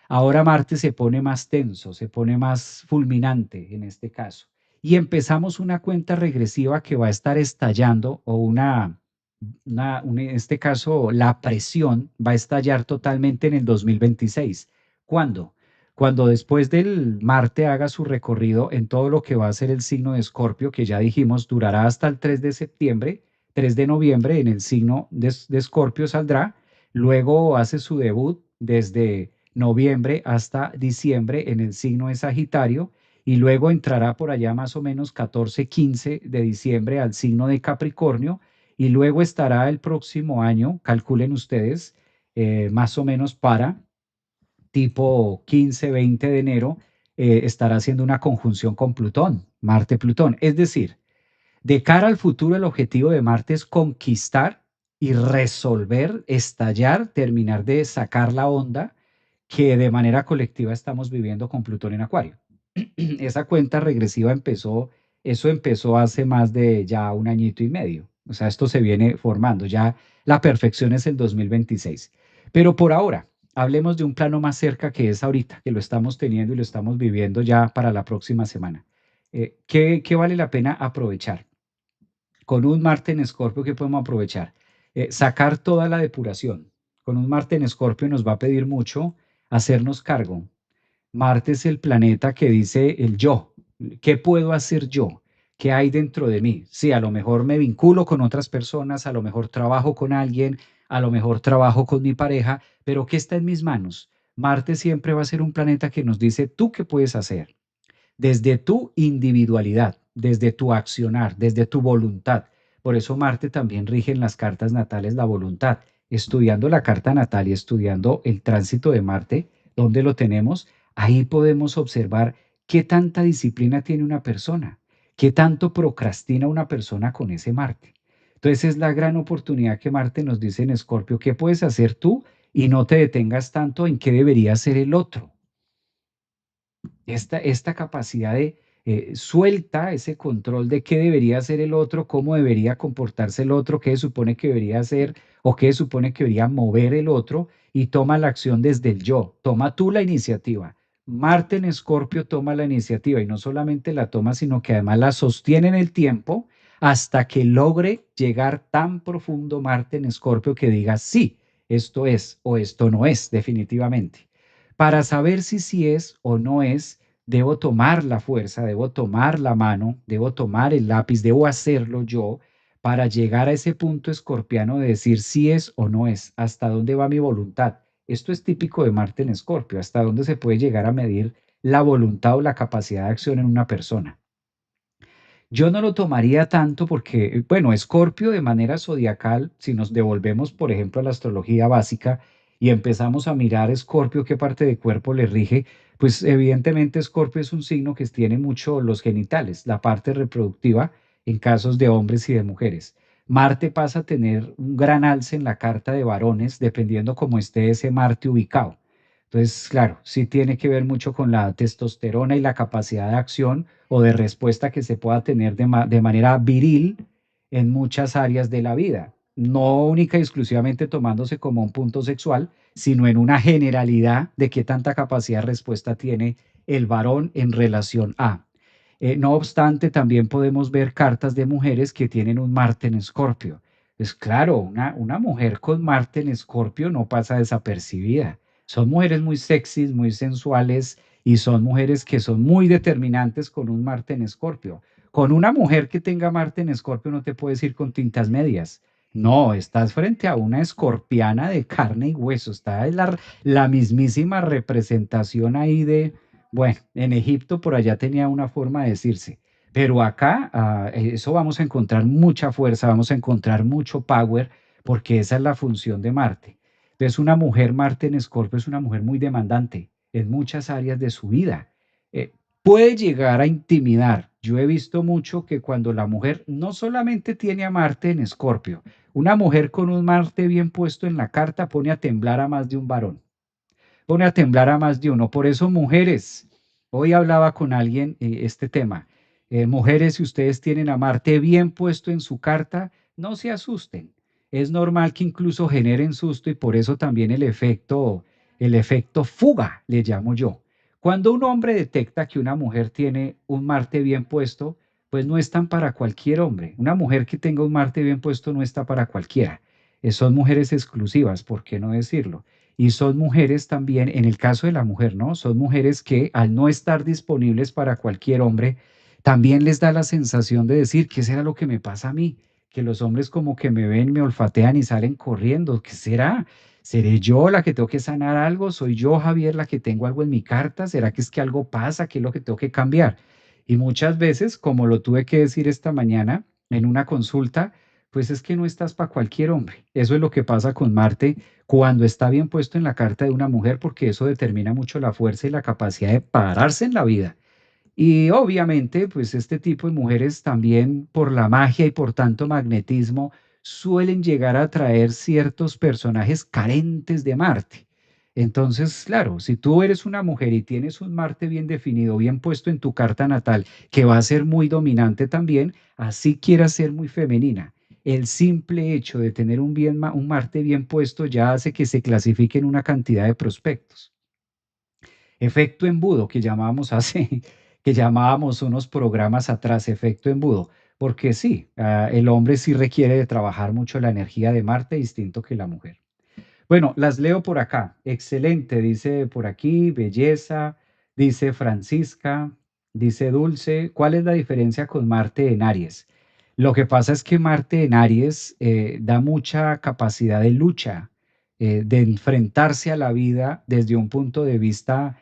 Ahora Marte se pone más tenso, se pone más fulminante en este caso. Y empezamos una cuenta regresiva que va a estar estallando o en este caso, la presión va a estallar totalmente en el 2026. ¿Cuándo? Cuando después del Marte haga su recorrido en todo lo que va a ser el signo de Escorpio, que ya dijimos durará hasta el 3 de septiembre, 3 de noviembre en el signo de Escorpio saldrá, luego hace su debut desde noviembre hasta diciembre en el signo de Sagitario y luego entrará por allá más o menos 14, 15 de diciembre al signo de Capricornio y luego estará el próximo año, calculen ustedes, más o menos para tipo 15, 20 de enero, estará haciendo una conjunción con Plutón, Marte-Plutón. Es decir, de cara al futuro, el objetivo de Marte es conquistar y resolver, estallar, terminar de sacar la onda que de manera colectiva estamos viviendo con Plutón en Acuario. Esa cuenta regresiva empezó, eso empezó hace más de ya un añito y medio. O sea, esto se viene formando. Ya la perfección es el 2026. Pero por ahora, hablemos de un plano más cerca que es ahorita, que lo estamos teniendo y lo estamos viviendo ya para la próxima semana. ¿Qué vale la pena aprovechar? Con un Marte en Escorpio, ¿qué podemos aprovechar? Sacar toda la depuración. Con un Marte en Escorpio nos va a pedir mucho hacernos cargo. Marte es el planeta que dice el yo. ¿Qué puedo hacer yo? ¿Qué hay dentro de mí? Sí, a lo mejor me vinculo con otras personas, a lo mejor trabajo con alguien, a lo mejor trabajo con mi pareja, pero ¿qué está en mis manos? Marte siempre va a ser un planeta que nos dice, ¿tú qué puedes hacer? Desde tu individualidad, desde tu accionar, desde tu voluntad. Por eso Marte también rige en las cartas natales la voluntad. Estudiando la carta natal y estudiando el tránsito de Marte, ¿dónde lo tenemos? Ahí podemos observar qué tanta disciplina tiene una persona, qué tanto procrastina una persona con ese Marte. Entonces es la gran oportunidad que Marte nos dice en Escorpio, ¿qué puedes hacer tú? Y no te detengas tanto en qué debería hacer el otro. Esta capacidad de suelta ese control de qué debería hacer el otro, cómo debería comportarse el otro, qué se supone que debería hacer o qué se supone que debería mover el otro y toma la acción desde el yo. Toma tú la iniciativa. Marte en Escorpio toma la iniciativa y no solamente la toma, sino que además la sostiene en el tiempo hasta que logre llegar tan profundo Marte en Escorpio que diga sí, esto es o esto no es definitivamente. Para saber si sí es o no es, debo tomar la fuerza, debo tomar la mano, debo tomar el lápiz, debo hacerlo yo para llegar a ese punto escorpiano de decir si es o no es, hasta dónde va mi voluntad. Esto es típico de Marte en Escorpio, hasta dónde se puede llegar a medir la voluntad o la capacidad de acción en una persona. Yo no lo tomaría tanto porque, bueno, Escorpio de manera zodiacal, si nos devolvemos, por ejemplo, a la astrología básica y empezamos a mirar Escorpio, qué parte del cuerpo le rige, pues evidentemente Escorpio es un signo que tiene mucho los genitales, la parte reproductiva en casos de hombres y de mujeres. Marte pasa a tener un gran alce en la carta de varones, dependiendo cómo esté ese Marte ubicado. Entonces, claro, sí tiene que ver mucho con la testosterona y la capacidad de acción o de respuesta que se pueda tener de manera viril en muchas áreas de la vida, no única y exclusivamente tomándose como un punto sexual, sino en una generalidad de qué tanta capacidad de respuesta tiene el varón en relación a. No obstante, también podemos ver cartas de mujeres que tienen un Marte en Escorpio. Pues claro, una mujer con Marte en Escorpio no pasa desapercibida. Son mujeres muy sexys, muy sensuales y son mujeres que son muy determinantes con un Marte en Escorpio. Con una mujer que tenga Marte en Escorpio no te puedes ir con tintas medias. No, estás frente a una escorpiana de carne y hueso. Está la mismísima representación ahí de, bueno, en Egipto por allá tenía una forma de decirse, pero acá eso vamos a encontrar mucha fuerza, vamos a encontrar mucho power, porque esa es la función de Marte. Entonces, una mujer Marte en Escorpio es una mujer muy demandante en muchas áreas de su vida. Eh, Puede llegar a intimidar. Yo he visto mucho que cuando la mujer no solamente tiene a Marte en Escorpio, una mujer con un Marte bien puesto en la carta pone a temblar a más de un varón, pone a temblar a más de uno. Por eso, mujeres, hoy hablaba con alguien este tema. Mujeres, si ustedes tienen a Marte bien puesto en su carta, no se asusten. Es normal que incluso generen susto y por eso también el efecto fuga, le llamo yo. Cuando un hombre detecta que una mujer tiene un Marte bien puesto, pues no están para cualquier hombre. Una mujer que tenga un Marte bien puesto no está para cualquiera. Son mujeres exclusivas, ¿por qué no decirlo? Y son mujeres también, en el caso de la mujer, ¿no? Son mujeres que al no estar disponibles para cualquier hombre, también les da la sensación de decir, ¿qué será lo que me pasa a mí? Que los hombres como que me ven, me olfatean y salen corriendo. ¿Qué será? ¿Seré yo la que tengo que sanar algo? ¿Soy yo, Javier, la que tengo algo en mi carta? ¿Será que es que algo pasa? ¿Qué es lo que tengo que cambiar? Y muchas veces, como lo tuve que decir esta mañana en una consulta, pues es que no estás para cualquier hombre. Eso es lo que pasa con Marte cuando está bien puesto en la carta de una mujer, porque eso determina mucho la fuerza y la capacidad de pararse en la vida. Y obviamente, pues este tipo de mujeres también por la magia y por tanto magnetismo suelen llegar a atraer ciertos personajes carentes de Marte. Entonces, claro, si tú eres una mujer y tienes un Marte bien definido, bien puesto en tu carta natal, que va a ser muy dominante también, así quieras ser muy femenina. El simple hecho de tener un Marte bien puesto ya hace que se clasifiquen una cantidad de prospectos. Efecto embudo, que llamábamos hace, que llamábamos unos programas atrás, efecto embudo, porque sí, el hombre sí requiere de trabajar mucho la energía de Marte, distinto que la mujer. Bueno, las leo por acá. Excelente, dice por aquí, belleza, dice Francisca, dice Dulce. ¿Cuál es la diferencia con Marte en Aries? Lo que pasa es que Marte en Aries da mucha capacidad de lucha, de enfrentarse a la vida desde un punto de vista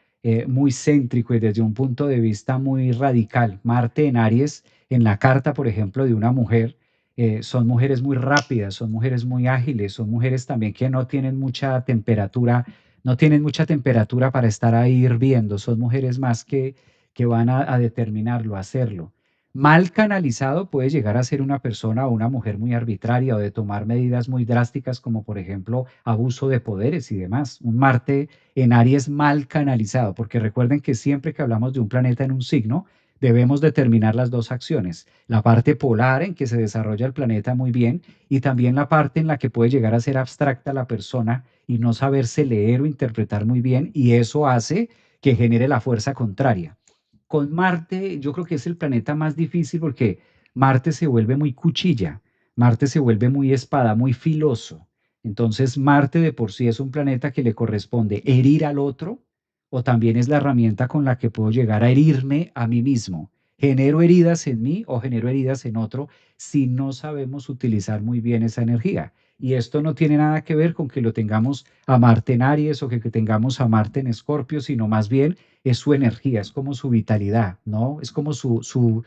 muy céntrico y desde un punto de vista muy radical. Marte en Aries, en la carta, por ejemplo, de una mujer, son mujeres muy rápidas, son mujeres muy ágiles, son mujeres también que no tienen mucha temperatura, no tienen mucha temperatura para estar ahí hirviendo, son mujeres más que van a determinarlo, a hacerlo. Mal canalizado puede llegar a ser una persona o una mujer muy arbitraria o de tomar medidas muy drásticas como por ejemplo abuso de poderes y demás. Un Marte en Aries mal canalizado, porque recuerden que siempre que hablamos de un planeta en un signo, debemos determinar las dos acciones, la parte polar en que se desarrolla el planeta muy bien y también la parte en la que puede llegar a ser abstracta la persona y no saberse leer o interpretar muy bien y eso hace que genere la fuerza contraria. Con Marte yo creo que es el planeta más difícil porque Marte se vuelve muy cuchilla, Marte se vuelve muy espada, muy filoso. Entonces Marte de por sí es un planeta que le corresponde herir al otro o también es la herramienta con la que puedo llegar a herirme a mí mismo. Genero heridas en mí o genero heridas en otro si no sabemos utilizar muy bien esa energía. Y esto no tiene nada que ver con que lo tengamos a Marte en Aries o que tengamos a Marte en Escorpio, sino más bien es su energía, es como su vitalidad, ¿no? Es como su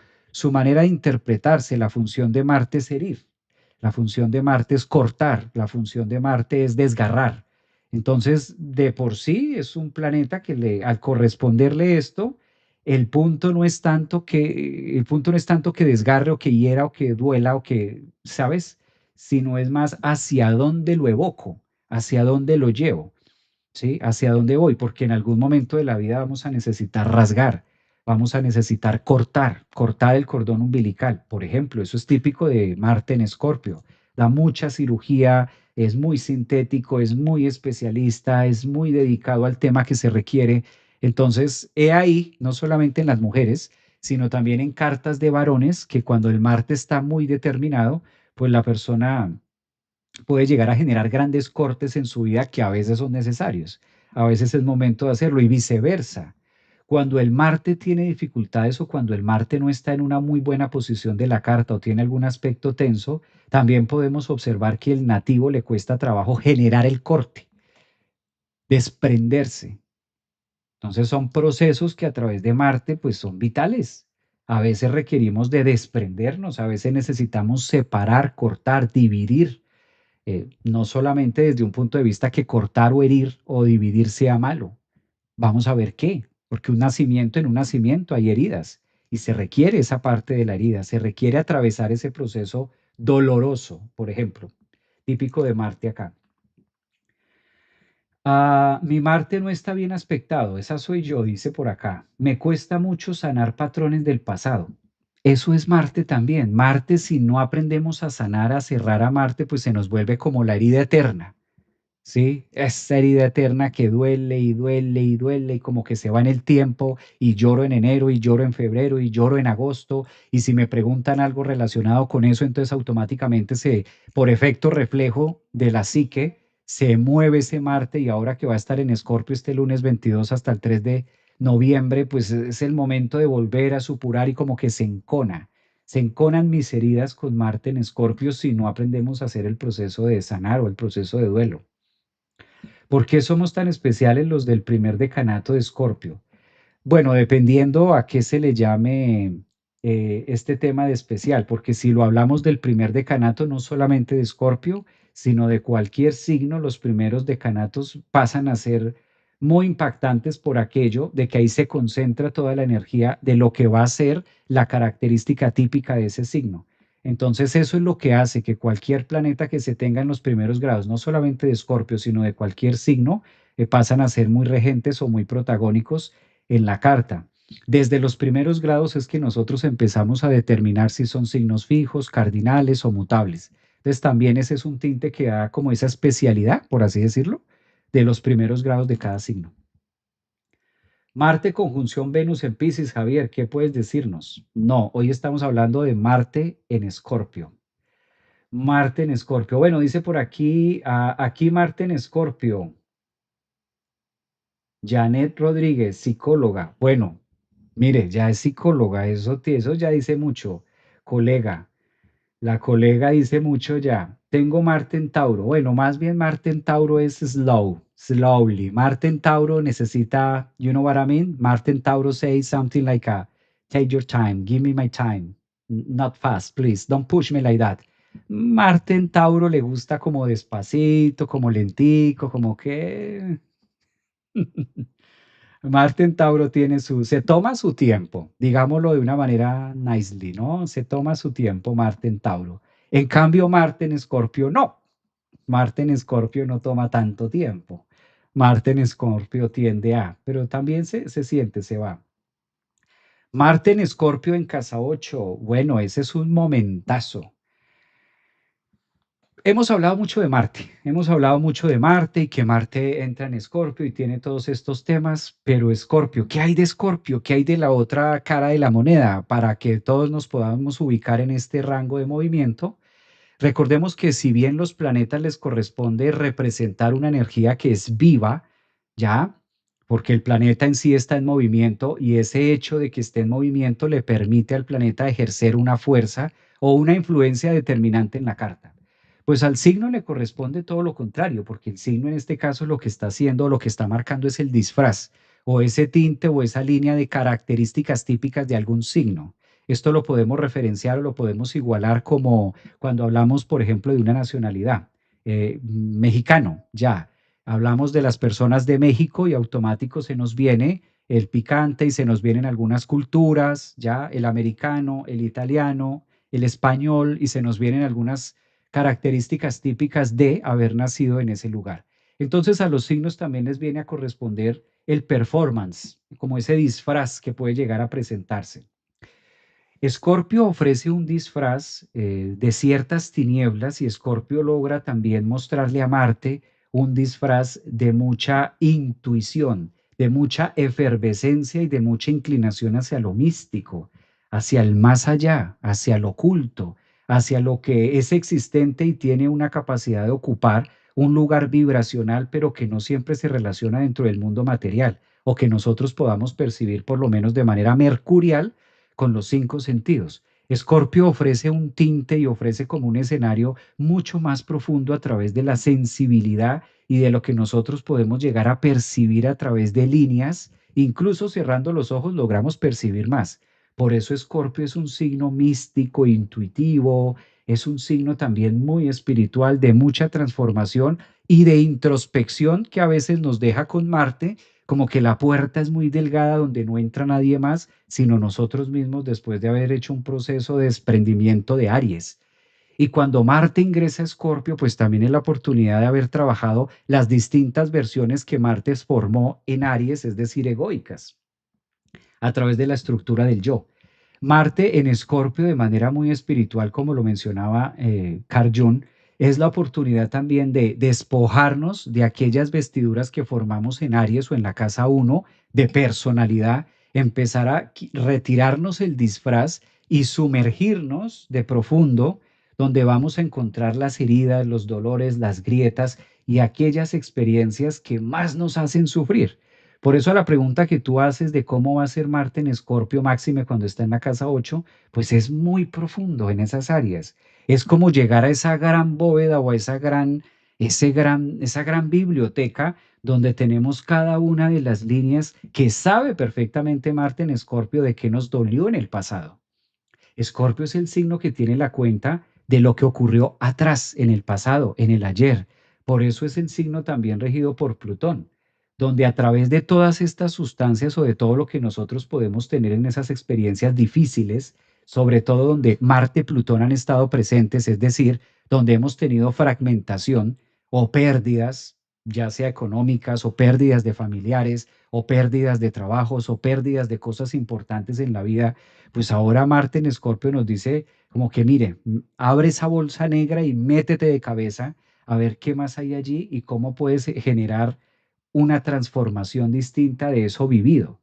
manera de interpretarse. La función de Marte es herir, la función de Marte es cortar, la función de Marte es desgarrar. Entonces, de por sí es un planeta que al corresponderle esto, el punto no es tanto que desgarre o que hiera o que duela o que, ¿sabes? Sino es más hacia dónde lo evoco, hacia dónde lo llevo. ¿Sí? Hacia dónde voy, porque en algún momento de la vida vamos a necesitar rasgar, vamos a necesitar cortar el cordón umbilical, por ejemplo, eso es típico de Marte en Escorpio. Da mucha cirugía, es muy sintético, es muy especialista, es muy dedicado al tema que se requiere. Entonces, he ahí, no solamente en las mujeres, sino también en cartas de varones, que cuando el Marte está muy determinado, pues la persona puede llegar a generar grandes cortes en su vida que a veces son necesarios. A veces es momento de hacerlo y viceversa. Cuando el Marte tiene dificultades o cuando el Marte no está en una muy buena posición de la carta o tiene algún aspecto tenso, también podemos observar que el nativo le cuesta trabajo generar el corte, desprenderse. Entonces son procesos que a través de Marte pues son vitales. A veces requerimos de desprendernos, a veces necesitamos separar, cortar, dividir, no solamente desde un punto de vista que cortar o herir o dividir sea malo. Vamos a ver qué, porque en un nacimiento hay heridas y se requiere esa parte de la herida, se requiere atravesar ese proceso doloroso, por ejemplo, típico de Marte acá. Mi Marte no está bien aspectado, esa soy yo, dice por acá. Me cuesta mucho sanar patrones del pasado. Eso es Marte también. Marte, si no aprendemos a sanar, a cerrar a Marte, pues se nos vuelve como la herida eterna. Sí, esa herida eterna que duele y duele y duele y como que se va en el tiempo y lloro en enero y lloro en febrero y lloro en agosto y si me preguntan algo relacionado con eso, entonces automáticamente por efecto reflejo de la psique, se mueve ese Marte y ahora que va a estar en Escorpio este lunes 22 hasta el 3 de noviembre, pues es el momento de volver a supurar y como que se enconan mis heridas con Marte en Escorpio si no aprendemos a hacer el proceso de sanar o el proceso de duelo. ¿Por qué somos tan especiales los del primer decanato de Escorpio? Bueno, dependiendo a qué se le llame este tema de especial, porque si lo hablamos del primer decanato, no solamente de Escorpio, sino de cualquier signo, los primeros decanatos pasan a ser muy impactantes por aquello de que ahí se concentra toda la energía de lo que va a ser la característica típica de ese signo. Entonces eso es lo que hace que cualquier planeta que se tenga en los primeros grados, no solamente de Escorpio, sino de cualquier signo, pasan a ser muy regentes o muy protagónicos en la carta. Desde los primeros grados es que nosotros empezamos a determinar si son signos fijos, cardinales o mutables. Entonces también ese es un tinte que da como esa especialidad, por así decirlo, de los primeros grados de cada signo. Marte conjunción Venus en Piscis, Javier, ¿qué puedes decirnos? No, hoy estamos hablando de Marte en Escorpio. Marte en Escorpio. Bueno, dice por aquí, aquí Marte en Escorpio. Janet Rodríguez, psicóloga. Bueno, mire, ya es psicóloga, eso ya dice mucho. Colega, la colega dice mucho ya. Tengo Marte en Tauro. Bueno, más bien Marte en Tauro es slowly. Marte en Tauro necesita, you know what I mean? Marte en Tauro says something like, take your time, give me my time. Not fast, please, don't push me like that. Marte en Tauro le gusta como despacito, como lentico, como que Marte en Tauro se toma su tiempo, digámoslo de una manera nicely, ¿no? Se toma su tiempo Marte en Tauro. En cambio, Marte en Escorpio no. Marte en Escorpio no toma tanto tiempo. Marte en Escorpio tiende a, pero también se siente, se va. Marte en Escorpio en casa 8, bueno, ese es un momentazo. Hemos hablado mucho de Marte, hemos hablado mucho de Marte y que Marte entra en Escorpio y tiene todos estos temas, pero Escorpio, ¿qué hay de Escorpio? ¿Qué hay de la otra cara de la moneda para que todos nos podamos ubicar en este rango de movimiento? Recordemos que si bien los planetas les corresponde representar una energía que es viva, ¿ya? porque el planeta en sí está en movimiento y ese hecho de que esté en movimiento le permite al planeta ejercer una fuerza o una influencia determinante en la carta. Pues al signo le corresponde todo lo contrario, porque el signo en este caso lo que está haciendo, lo que está marcando es el disfraz o ese tinte o esa línea de características típicas de algún signo. Esto lo podemos referenciar o lo podemos igualar como cuando hablamos, por ejemplo, de una nacionalidad. Mexicano, ya. Hablamos de las personas de México y automático se nos viene el picante y se nos vienen algunas culturas, ya, el americano, el italiano, el español y se nos vienen algunas características típicas de haber nacido en ese lugar. Entonces a los signos también les viene a corresponder el performance, como ese disfraz que puede llegar a presentarse. Escorpio ofrece un disfraz de ciertas tinieblas y Escorpio logra también mostrarle a Marte un disfraz de mucha intuición, de mucha efervescencia y de mucha inclinación hacia lo místico, hacia el más allá, hacia lo oculto, hacia lo que es existente y tiene una capacidad de ocupar un lugar vibracional, pero que no siempre se relaciona dentro del mundo material o que nosotros podamos percibir por lo menos de manera mercurial con los cinco sentidos. Escorpio ofrece un tinte y ofrece como un escenario mucho más profundo a través de la sensibilidad y de lo que nosotros podemos llegar a percibir a través de líneas, incluso cerrando los ojos logramos percibir más. Por eso Escorpio es un signo místico, intuitivo, es un signo también muy espiritual, de mucha transformación y de introspección que a veces nos deja con Marte, como que la puerta es muy delgada donde no entra nadie más, sino nosotros mismos después de haber hecho un proceso de desprendimiento de Aries. Y cuando Marte ingresa a Escorpio, pues también es la oportunidad de haber trabajado las distintas versiones que Marte formó en Aries, es decir, egoicas, a través de la estructura del yo. Marte en Escorpio de manera muy espiritual, como lo mencionaba Carl Jung, es la oportunidad también de despojarnos de aquellas vestiduras que formamos en Aries o en la casa uno de personalidad, empezar a retirarnos el disfraz y sumergirnos de profundo, donde vamos a encontrar las heridas, los dolores, las grietas y aquellas experiencias que más nos hacen sufrir. Por eso a la pregunta que tú haces de cómo va a ser Marte en Escorpio máxime cuando está en la casa 8, pues es muy profundo en esas áreas. Es como llegar a esa gran bóveda o a esa gran biblioteca donde tenemos cada una de las líneas que sabe perfectamente Marte en Escorpio de qué nos dolió en el pasado. Escorpio es el signo que tiene la cuenta de lo que ocurrió atrás, en el pasado, en el ayer. Por eso es el signo también regido por Plutón, donde a través de todas estas sustancias o de todo lo que nosotros podemos tener en esas experiencias difíciles, sobre todo donde Marte y Plutón han estado presentes, es decir, donde hemos tenido fragmentación o pérdidas, ya sea económicas o pérdidas de familiares o pérdidas de trabajos o pérdidas de cosas importantes en la vida, pues ahora Marte en Escorpio nos dice como que mire, abre esa bolsa negra y métete de cabeza a ver qué más hay allí y cómo puedes generar una transformación distinta de eso vivido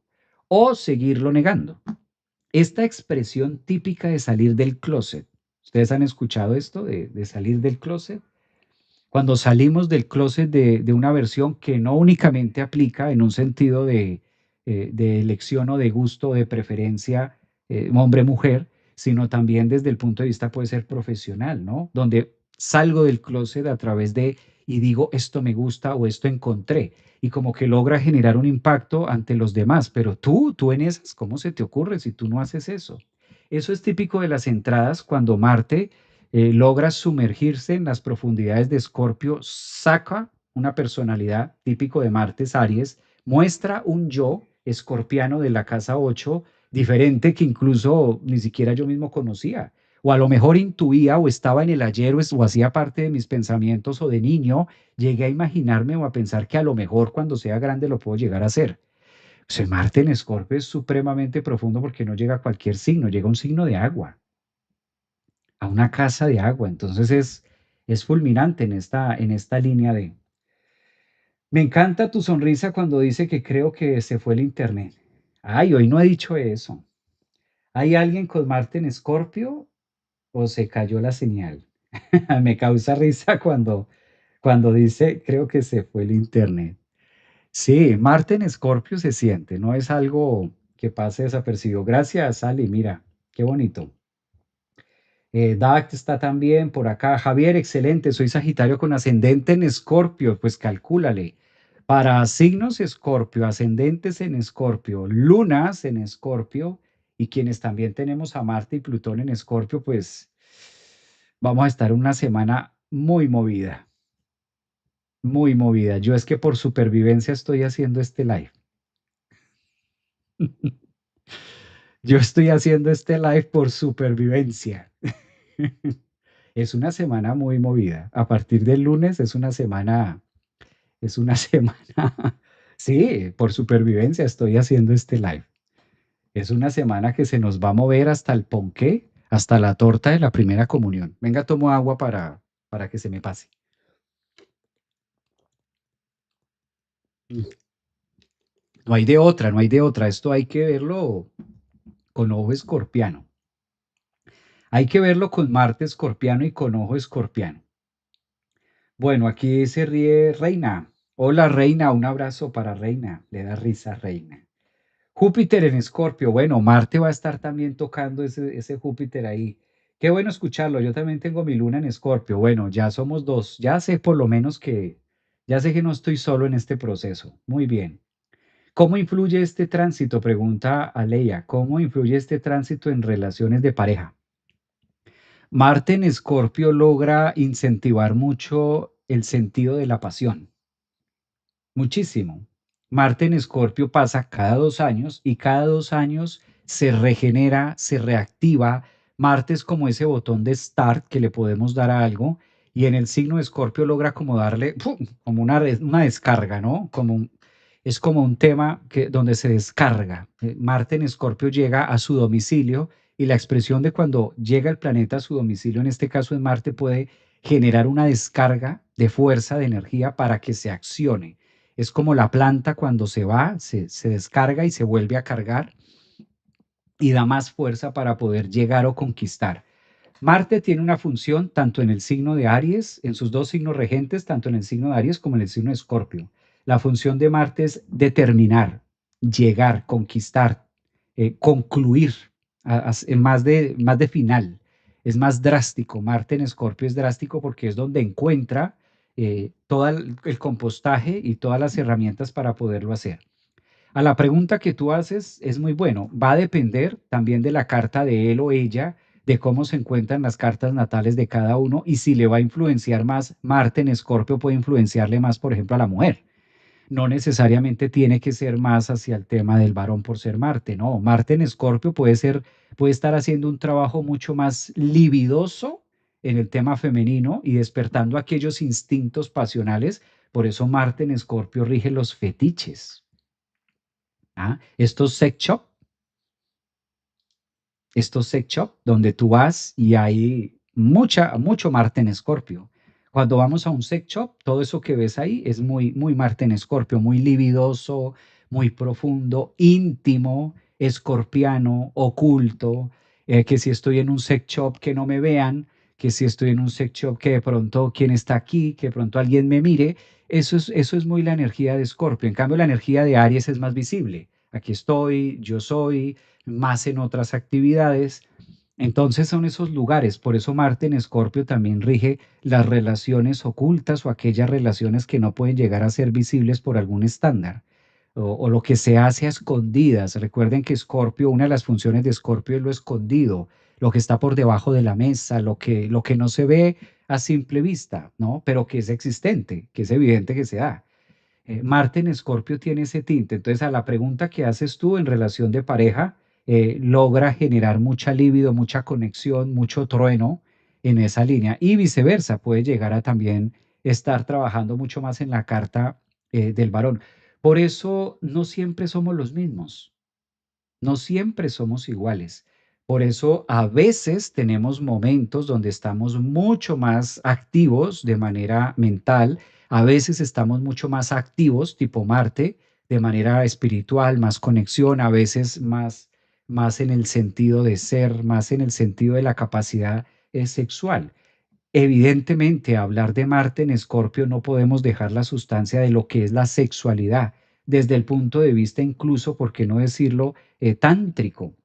o seguirlo negando. Esta expresión típica de salir del closet, ¿ustedes han escuchado esto de salir del closet? Cuando salimos del closet de una versión que no únicamente aplica en un sentido de elección o de gusto o de preferencia hombre-mujer, sino también desde el punto de vista puede ser profesional, ¿no? Donde salgo del closet a través de y digo esto me gusta o esto encontré y como que logra generar un impacto ante los demás, pero tú en esas, ¿cómo se te ocurre si tú no haces eso? Eso es típico de las entradas cuando Marte logra sumergirse en las profundidades de Escorpio, saca una personalidad típico de Martes, Aries, muestra un yo escorpiano de la casa 8 diferente que incluso ni siquiera yo mismo conocía. O a lo mejor intuía o estaba en el ayer o hacía parte de mis pensamientos o de niño, llegué a imaginarme o a pensar que a lo mejor cuando sea grande lo puedo llegar a hacer. Pues el Marte en Escorpio es supremamente profundo porque no llega a cualquier signo, llega a un signo de agua, a una casa de agua. Entonces es fulminante en esta línea de... Me encanta tu sonrisa cuando dice que creo que se fue el internet. Ay, hoy no he dicho eso. ¿Hay alguien con Marte en Escorpio o se cayó la señal? Me causa risa cuando dice creo que se fue el internet. Sí, Marte en Escorpio se siente, no es algo que pase desapercibido. Gracias, Ali, mira, qué bonito. Dact está también por acá. Javier, excelente. Soy Sagitario con ascendente en Escorpio. Pues calcúlale. Para signos Escorpio, ascendentes en Escorpio, lunas en Escorpio y quienes también tenemos a Marte y Plutón en Escorpio, pues vamos a estar una semana muy movida, muy movida. Yo es que por supervivencia estoy haciendo este live. Yo estoy haciendo este live por supervivencia. Es una semana muy movida. A partir del lunes es una semana, sí, por supervivencia estoy haciendo este live. Es una semana que se nos va a mover hasta el ponqué, hasta la torta de la primera comunión. Venga, tomo agua para que se me pase. Mm. No hay de otra, no hay de otra. Esto hay que verlo con ojo escorpiano. Hay que verlo con Marte escorpiano y con ojo escorpiano. Bueno, aquí se ríe Reina. Hola Reina, un abrazo para Reina. Le da risa Reina. Júpiter en Escorpio. Bueno, Marte va a estar también tocando ese Júpiter ahí. Qué bueno escucharlo. Yo también tengo mi luna en Escorpio. Bueno, ya somos dos. Ya sé por lo menos ya sé que no estoy solo en este proceso. Muy bien. ¿Cómo influye este tránsito? Pregunta Aleia. ¿Cómo influye este tránsito en relaciones de pareja? Marte en Escorpio logra incentivar mucho el sentido de la pasión. Muchísimo. Marte en Escorpio pasa cada 2 años y cada 2 años se regenera, se reactiva. Marte es como ese botón de start que le podemos dar a algo y en el signo de Escorpio logra como darle ¡pum! Como una descarga, ¿no? Es como un tema donde se descarga. Marte en Escorpio llega a su domicilio y la expresión de cuando llega el planeta a su domicilio, en este caso en Marte, puede generar una descarga de fuerza, de energía para que se accione. Es como la planta cuando se va, se descarga y se vuelve a cargar y da más fuerza para poder llegar o conquistar. Marte tiene una función tanto en el signo de Aries, en sus dos signos regentes, tanto en el signo de Aries como en el signo de Escorpio. La función de Marte es determinar, llegar, conquistar, concluir, más de final. Es más drástico. Marte en Escorpio es drástico porque es donde encuentra todo el compostaje y todas las herramientas para poderlo hacer. A la pregunta que tú haces es muy bueno. Va a depender también de la carta de él o ella, de cómo se encuentran las cartas natales de cada uno y si le va a influenciar más. Marte en Escorpio puede influenciarle más, por ejemplo, a la mujer. No necesariamente tiene que ser más hacia el tema del varón por ser Marte, no. Marte en Escorpio puede estar haciendo un trabajo mucho más libidoso en el tema femenino y despertando aquellos instintos pasionales. Por eso Marte en Escorpio rige los fetiches. ¿Ah? Estos sex shop donde tú vas y hay mucho Marte en Escorpio. Cuando vamos a un sex shop, todo eso que ves ahí es muy Marte en Escorpio, muy libidoso, muy profundo, íntimo, escorpiano, oculto, que si estoy en un sex shop que no me vean, que si estoy en un sex shop que de pronto quién está aquí, que de pronto alguien me mire, eso es muy la energía de Escorpio. En cambio, la energía de Aries es más visible. Aquí estoy, yo soy, más en otras actividades. Entonces son esos lugares, por eso Marte en Escorpio también rige las relaciones ocultas o aquellas relaciones que no pueden llegar a ser visibles por algún estándar o lo que se hace a escondidas. Recuerden que Escorpio, una de las funciones de Escorpio es lo escondido, lo que está por debajo de la mesa, lo que no se ve a simple vista, ¿no? Pero que es existente, que es evidente que se da. Marte en Escorpio tiene ese tinte. Entonces, a la pregunta que haces tú en relación de pareja, logra generar mucha libido, mucha conexión, mucho trueno en esa línea. Y viceversa, puede llegar a también estar trabajando mucho más en la carta del varón. Por eso no siempre somos los mismos. No siempre somos iguales. Por eso a veces tenemos momentos donde estamos mucho más activos de manera mental, a veces estamos mucho más activos, tipo Marte, de manera espiritual, más conexión, a veces más en el sentido de ser, más en el sentido de la capacidad sexual. Evidentemente, hablar de Marte en Escorpio no podemos dejar la sustancia de lo que es la sexualidad, desde el punto de vista incluso, ¿por qué no decirlo?, tántrico,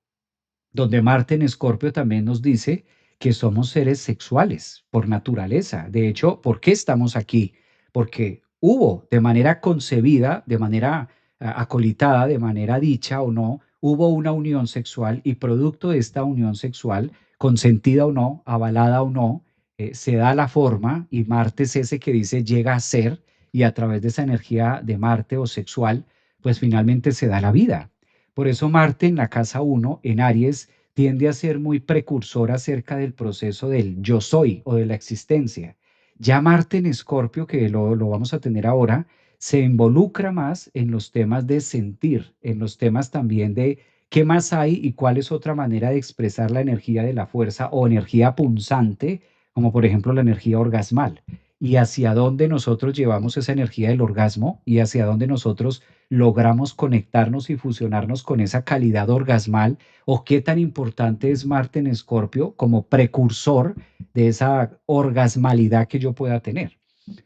donde Marte en Escorpio también nos dice que somos seres sexuales por naturaleza. De hecho, ¿por qué estamos aquí? Porque hubo de manera concebida, de manera acolitada, de manera dicha o no, hubo una unión sexual y producto de esta unión sexual, consentida o no, avalada o no, se da la forma y Marte es ese que dice llega a ser y a través de esa energía de Marte o sexual, pues finalmente se da la vida. Por eso Marte en la casa uno en Aries, tiende a ser muy precursor acerca del proceso del yo soy o de la existencia. Ya Marte en Escorpio, que lo vamos a tener ahora, se involucra más en los temas de sentir, en los temas también de qué más hay y cuál es otra manera de expresar la energía de la fuerza o energía punzante, como por ejemplo la energía orgasmal, y hacia dónde nosotros llevamos esa energía del orgasmo y hacia dónde nosotros logramos conectarnos y fusionarnos con esa calidad orgasmal o qué tan importante es Marte en Escorpio como precursor de esa orgasmalidad que yo pueda tener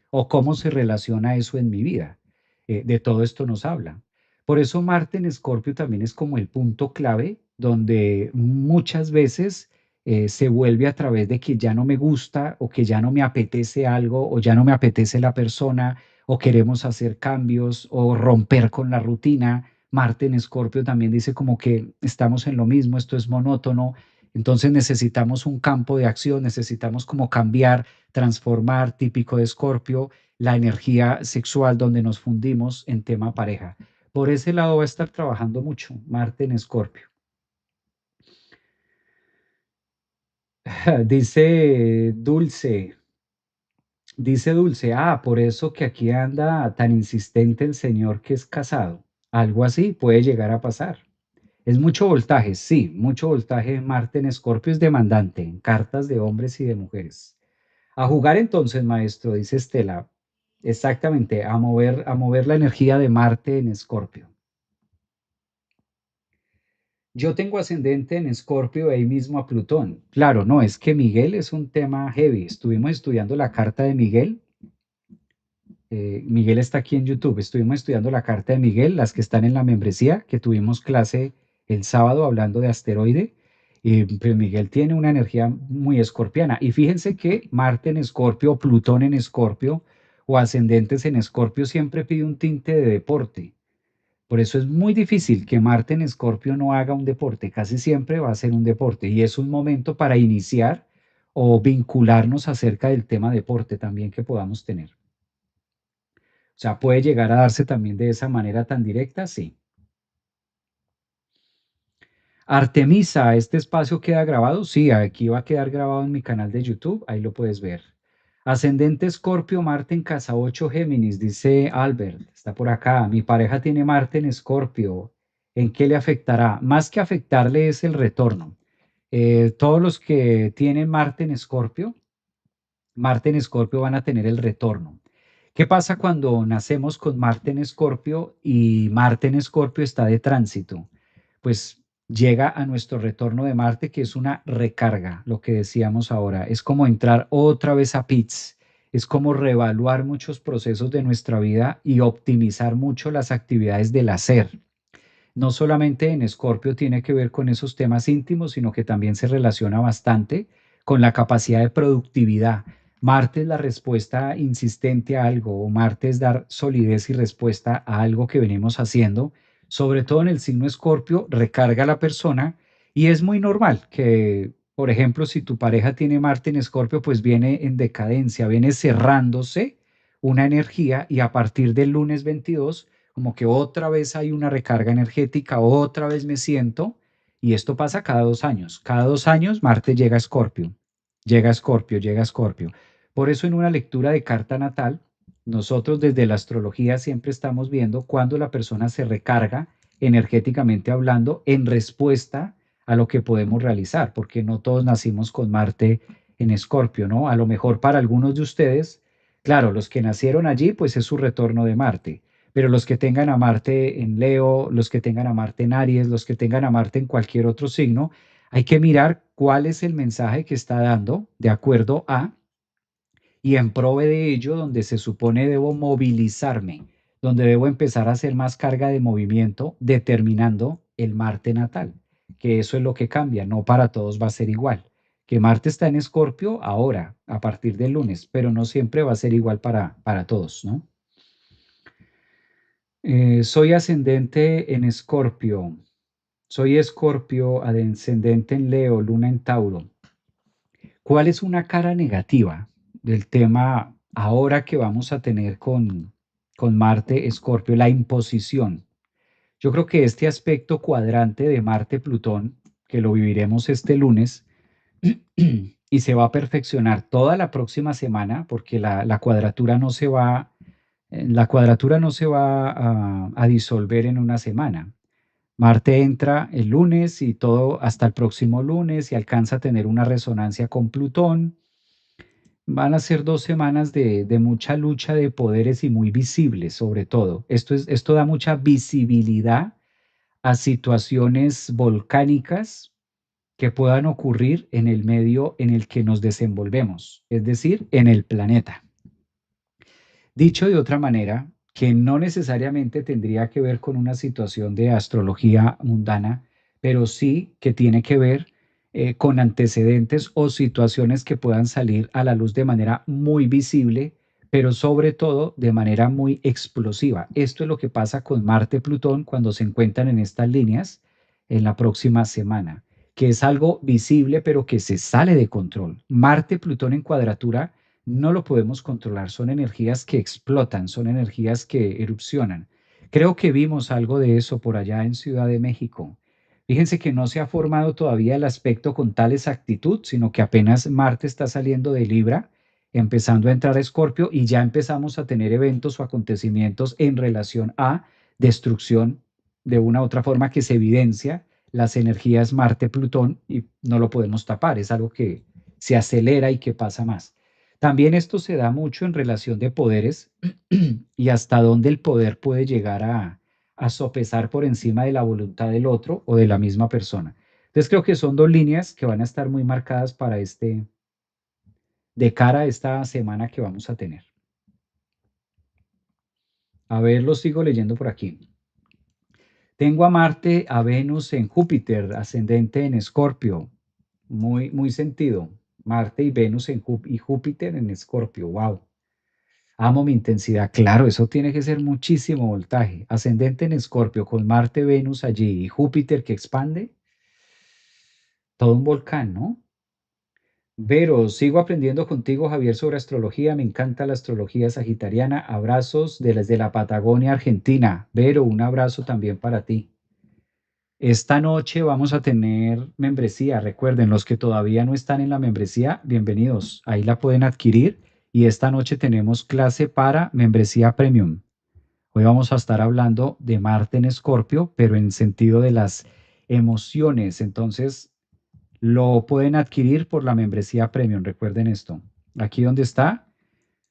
o cómo se relaciona eso en mi vida. De todo esto nos habla. Por eso Marte en Escorpio también es como el punto clave donde muchas veces se vuelve a través de que ya no me gusta o que ya no me apetece algo o ya no me apetece la persona o queremos hacer cambios o romper con la rutina. Marte en Escorpio también dice como que estamos en lo mismo, esto es monótono, entonces necesitamos un campo de acción, necesitamos como cambiar, transformar, típico de Escorpio, la energía sexual donde nos fundimos en tema pareja. Por ese lado va a estar trabajando mucho Marte en Escorpio. Dice Dulce, por eso que aquí anda tan insistente el señor que es casado. Algo así puede llegar a pasar. Es mucho voltaje, sí, mucho voltaje. Marte en Escorpio es demandante en cartas de hombres y de mujeres. A jugar entonces, maestro, dice Estela. Exactamente, a mover la energía de Marte en Escorpio. Yo tengo ascendente en Escorpio e ahí mismo a Plutón. Claro, no, es que Miguel es un tema heavy. Estuvimos estudiando la carta de Miguel. Miguel está aquí en YouTube. Estuvimos estudiando la carta de Miguel, las que están en la membresía, que tuvimos clase el sábado hablando de asteroide. Y pues Miguel tiene una energía muy escorpiana. Y fíjense que Marte en Escorpio, Plutón en Escorpio o ascendentes en Escorpio siempre pide un tinte de deporte. Por eso es muy difícil que Marte en Escorpio no haga un deporte. Casi siempre va a ser un deporte. Y es un momento para iniciar o vincularnos acerca del tema deporte también que podamos tener. O sea, puede llegar a darse también de esa manera tan directa, sí. Artemisa, ¿este espacio queda grabado? Sí, aquí va a quedar grabado en mi canal de YouTube, ahí lo puedes ver. Ascendente Escorpio, Marte en casa 8 Géminis, dice Albert, está por acá. Mi pareja tiene Marte en Escorpio. ¿En qué le afectará? Más que afectarle es el retorno. Todos los que tienen Marte en Escorpio van a tener el retorno. ¿Qué pasa cuando nacemos con Marte en Escorpio y Marte en Escorpio está de tránsito? Pues llega a nuestro retorno de Marte, que es una recarga, lo que decíamos ahora. Es como entrar otra vez a pits, es como reevaluar muchos procesos de nuestra vida y optimizar mucho las actividades del hacer. No solamente en Escorpio tiene que ver con esos temas íntimos, sino que también se relaciona bastante con la capacidad de productividad. Marte es la respuesta insistente a algo, o Marte es dar solidez y respuesta a algo que venimos haciendo. Sobre todo en el signo Escorpio, recarga a la persona y es muy normal que, por ejemplo, si tu pareja tiene Marte en Escorpio, pues viene en decadencia, viene cerrándose una energía y a partir del lunes 22 como que otra vez hay una recarga energética, otra vez me siento, y esto pasa cada 2 años. Cada 2 años Marte llega a Escorpio, llega a Escorpio, llega a Escorpio. Por eso en una lectura de carta natal, nosotros desde la astrología siempre estamos viendo cuándo la persona se recarga energéticamente hablando en respuesta a lo que podemos realizar, porque no todos nacimos con Marte en Escorpio, ¿no? A lo mejor para algunos de ustedes, claro, los que nacieron allí, pues es su retorno de Marte, pero los que tengan a Marte en Leo, los que tengan a Marte en Aries, los que tengan a Marte en cualquier otro signo, hay que mirar cuál es el mensaje que está dando de acuerdo a y en pro de ello donde se supone debo movilizarme. donde debo empezar a hacer más carga de movimiento determinando el Marte natal, que eso es lo que cambia, no para todos va a ser igual. Que Marte está en Escorpio ahora, a partir del lunes, pero no siempre va a ser igual para todos, ¿no? Soy ascendente en Escorpio, soy Escorpio, ascendente en Leo, Luna en Tauro. ¿Cuál es una cara negativa del tema ahora que vamos a tener con Marte, Escorpio? La imposición. Yo creo que este aspecto cuadrante de Marte-Plutón, que lo viviremos este lunes, y se va a perfeccionar toda la próxima semana, porque la cuadratura no se va, la cuadratura no se va a disolver en una semana. Marte entra el lunes y todo hasta el próximo lunes y alcanza a tener una resonancia con Plutón. Van a ser 2 semanas de mucha lucha de poderes y muy visibles, sobre todo. Esto da mucha visibilidad a situaciones volcánicas que puedan ocurrir en el medio en el que nos desenvolvemos, es decir, en el planeta. Dicho de otra manera, que no necesariamente tendría que ver con una situación de astrología mundana, pero sí que tiene que ver con antecedentes o situaciones que puedan salir a la luz de manera muy visible, pero sobre todo de manera muy explosiva. Esto es lo que pasa con Marte-Plutón cuando se encuentran en estas líneas en la próxima semana, que es algo visible, pero que se sale de control. Marte-Plutón en cuadratura no lo podemos controlar, son energías que explotan, son energías que erupcionan. Creo que vimos algo de eso por allá en Ciudad de México. Fíjense que no se ha formado todavía el aspecto con tal exactitud, sino que apenas Marte está saliendo de Libra, empezando a entrar a Escorpio y ya empezamos a tener eventos o acontecimientos en relación a destrucción de una u otra forma que se evidencia las energías Marte-Plutón y no lo podemos tapar, es algo que se acelera y que pasa más. También esto se da mucho en relación de poderes y hasta dónde el poder puede llegar a sopesar por encima de la voluntad del otro o de la misma persona. Entonces creo que son dos líneas que van a estar muy marcadas para de cara a esta semana que vamos a tener. A ver, lo sigo leyendo por aquí. Tengo a Marte, a Venus en Júpiter, ascendente en Escorpio. Muy sentido. Marte y Venus y Júpiter en Escorpio. Wow. Amo mi intensidad. Claro, eso tiene que ser muchísimo voltaje. Ascendente en Escorpio con Marte, Venus allí y Júpiter que expande. Todo un volcán, ¿no? Vero, sigo aprendiendo contigo, Javier, sobre astrología. Me encanta la astrología sagitariana. Abrazos desde la Patagonia, Argentina. Vero, un abrazo también para ti. Esta noche vamos a tener membresía. Recuerden, los que todavía no están en la membresía, bienvenidos. Ahí la pueden adquirir. Y esta noche tenemos clase para membresía premium. Hoy vamos a estar hablando de Marte en Escorpio, pero en sentido de las emociones. Entonces, lo pueden adquirir por la membresía premium. Recuerden esto. Aquí donde está,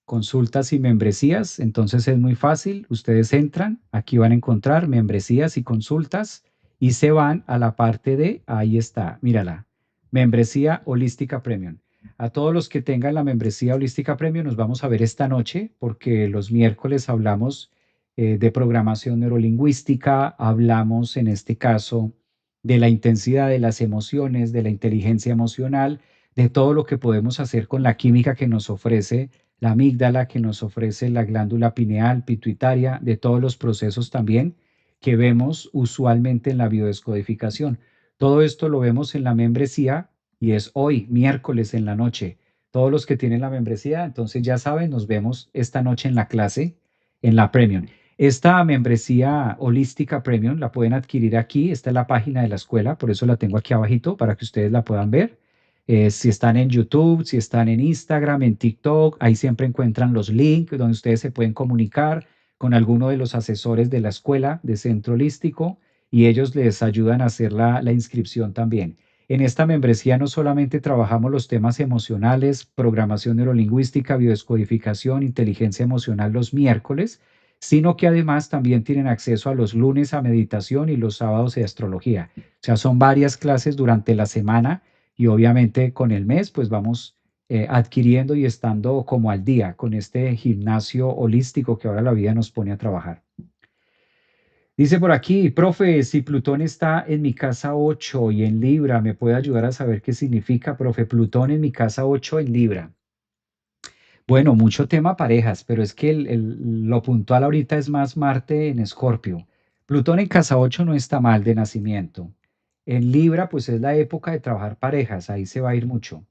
consultas y membresías. Entonces es muy fácil. Ustedes entran, aquí van a encontrar membresías y consultas y se van a la parte de, ahí está, mírala, membresía holística premium. A todos los que tengan la membresía holística premium nos vamos a ver esta noche porque los miércoles hablamos de programación neurolingüística, hablamos en este caso de la intensidad de las emociones, de la inteligencia emocional, de todo lo que podemos hacer con la química que nos ofrece la amígdala, que nos ofrece la glándula pineal, pituitaria, de todos los procesos también que vemos usualmente en la biodescodificación. Todo esto lo vemos en la membresía y es hoy, miércoles en la noche. Todos los que tienen la membresía, entonces ya saben, nos vemos esta noche en la clase, en la Premium. Esta membresía holística Premium la pueden adquirir aquí, esta es la página de la escuela, por eso la tengo aquí abajito para que ustedes la puedan ver. Si están en YouTube, si están en Instagram, en TikTok, ahí siempre encuentran los links donde ustedes se pueden comunicar con alguno de los asesores de la escuela de Centro Holístico y ellos les ayudan a hacer la inscripción también. En esta membresía no solamente trabajamos los temas emocionales, programación neurolingüística, biodescodificación, inteligencia emocional los miércoles, sino que además también tienen acceso a los lunes a meditación y los sábados de astrología. O sea, son varias clases durante la semana y obviamente con el mes pues vamos adquiriendo y estando como al día con este gimnasio holístico que ahora la vida nos pone a trabajar. Dice por aquí, profe, si Plutón está en mi casa 8 y en Libra, ¿me puede ayudar a saber qué significa, profe? Plutón en mi casa 8 en Libra. Bueno, mucho tema parejas, pero es que lo puntual ahorita es más Marte en Escorpio. Plutón en casa 8 no está mal de nacimiento. En Libra, pues es la época de trabajar parejas, ahí se va a ir mucho.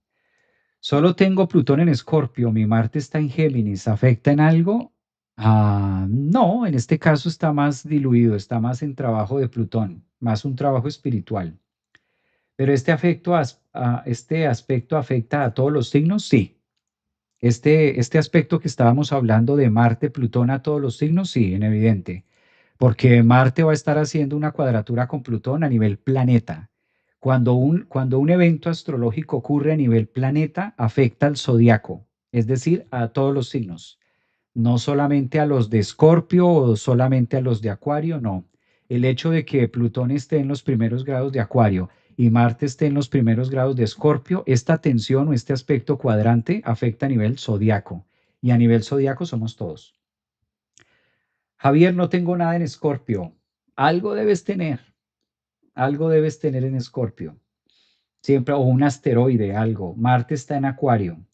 Solo tengo Plutón en Escorpio, mi Marte está en Géminis, ¿afecta en algo? No, en este caso está más diluido, está más en trabajo de Plutón, más un trabajo espiritual. Pero este aspecto afecta a todos los signos, sí. Este aspecto que estábamos hablando de Marte, Plutón a todos los signos, sí, en evidente, porque Marte va a estar haciendo una cuadratura con Plutón a nivel planeta. Cuando un evento astrológico ocurre a nivel planeta, afecta al zodiaco, es decir, a todos los signos, no solamente a los de Escorpio o solamente a los de Acuario, no. El hecho de que Plutón esté en los primeros grados de Acuario y Marte esté en los primeros grados de Escorpio, esta tensión o este aspecto cuadrante afecta a nivel zodiaco. Y a nivel zodiaco somos todos. Javier, no tengo nada en Escorpio. Algo debes tener en Escorpio. Siempre, o un asteroide, algo. Marte está en Acuario.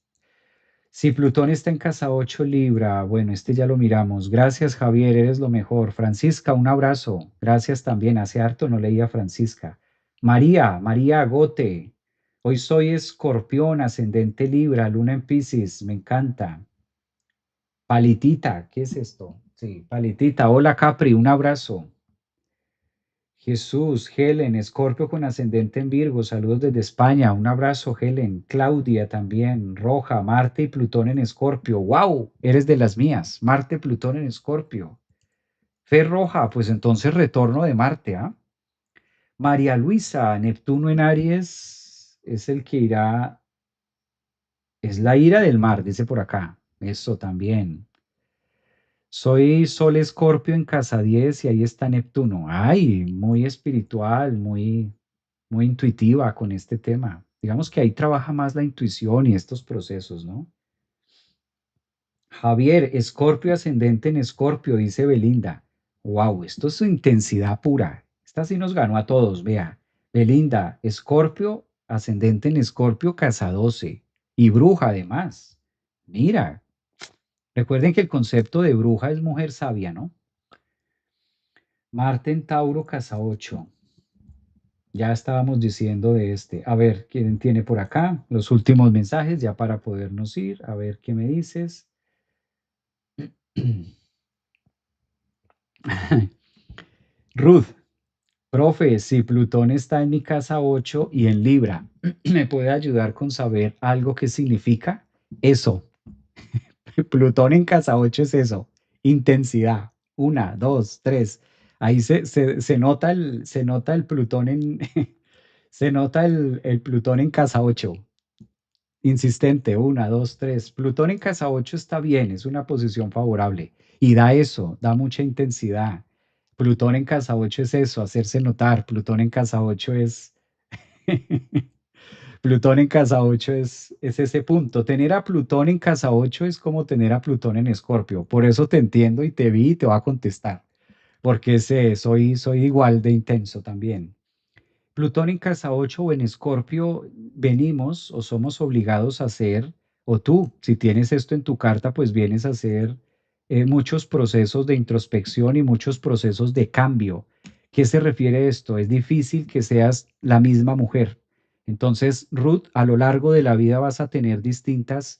Si Plutón está en casa 8 Libra, bueno, este ya lo miramos. Gracias, Javier, eres lo mejor. Francisca, un abrazo. Gracias también. Hace harto no leía a Francisca. María Agote. Hoy soy escorpión, ascendente Libra, luna en Piscis. Me encanta. Palitita, ¿qué es esto? Sí, Palitita. Hola, Capri, un abrazo. Jesús, Helen, Escorpio con ascendente en Virgo, saludos desde España, un abrazo, Helen, Claudia también, Roja, Marte y Plutón en Escorpio, wow, eres de las mías, Marte, Plutón en Escorpio. Fe Roja, pues entonces retorno de Marte, ¿ah? María Luisa, Neptuno en Aries, es el que irá, es la ira del mar, dice por acá, eso también. Soy Sol Escorpio en casa 10 y ahí está Neptuno. Ay, muy espiritual, muy intuitiva con este tema. Digamos que ahí trabaja más la intuición y estos procesos, ¿no? Javier, Escorpio ascendente en Escorpio, dice Belinda. Wow, esto es su intensidad pura. Esta sí nos ganó a todos, vea. Belinda, Escorpio ascendente en Escorpio, casa 12 y bruja además. Mira, recuerden que el concepto de bruja es mujer sabia, ¿no? Marte en Tauro, casa 8. Ya estábamos diciendo de este. A ver, ¿quién tiene por acá los últimos mensajes ya para podernos ir? A ver qué me dices. Ruth, profe, si Plutón está en mi casa 8 y en Libra, ¿me puede ayudar con saber algo que significa eso? Plutón en casa 8 es eso, intensidad. Una, dos, tres. Ahí se nota el Plutón se nota el Plutón en casa 8. Insistente, una, dos, tres. Plutón en casa 8 está bien, es una posición favorable y da eso, da mucha intensidad. Plutón en casa 8 es eso, hacerse notar. Plutón en casa 8 es Plutón en casa 8 es ese punto. Tener a Plutón en casa 8 es como tener a Plutón en Escorpio. Por eso te entiendo y te vi y te voy a contestar, porque soy igual de intenso también. Plutón en casa 8 o en Escorpio, venimos o somos obligados a hacer, o tú, si tienes esto en tu carta, pues vienes a hacer muchos procesos de introspección y muchos procesos de cambio. ¿Qué se refiere a esto? Es difícil que seas la misma mujer. Entonces, Ruth, a lo largo de la vida vas a tener distintas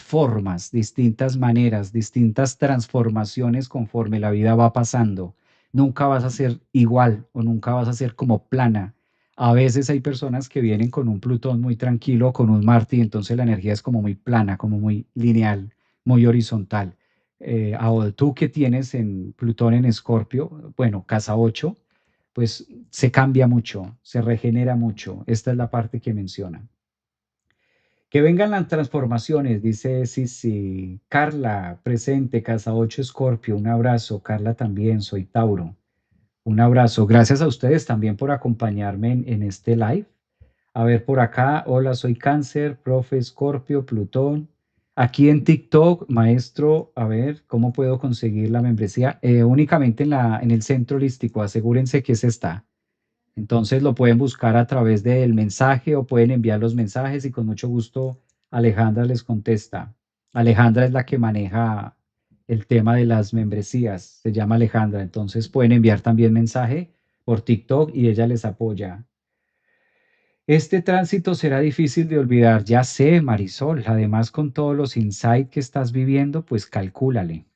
formas, distintas maneras, distintas transformaciones conforme la vida va pasando. Nunca vas a ser igual o nunca vas a ser como plana. A veces hay personas que vienen con un Plutón muy tranquilo, con un Marte, y entonces la energía es como muy plana, como muy lineal, muy horizontal. Ahora, tú que tienes en Plutón en Escorpio, bueno, casa 8, pues se cambia mucho, se regenera mucho. Esta es la parte que menciona. Que vengan las transformaciones, dice sí. Carla, presente, casa 8 Escorpio, un abrazo. Carla también, soy Tauro. Un abrazo. Gracias a ustedes también por acompañarme en este live. A ver por acá, hola, soy Cáncer, profe Escorpio, Plutón. Aquí en TikTok, maestro, a ver, ¿cómo puedo conseguir la membresía? Únicamente en el centro holístico, asegúrense que ese está. Entonces lo pueden buscar a través del mensaje o pueden enviar los mensajes y con mucho gusto Alejandra les contesta. Alejandra es la que maneja el tema de las membresías, se llama Alejandra, entonces pueden enviar también mensaje por TikTok y ella les apoya. Este tránsito será difícil de olvidar, ya sé, Marisol, además con todos los insights que estás viviendo, pues calcúlale.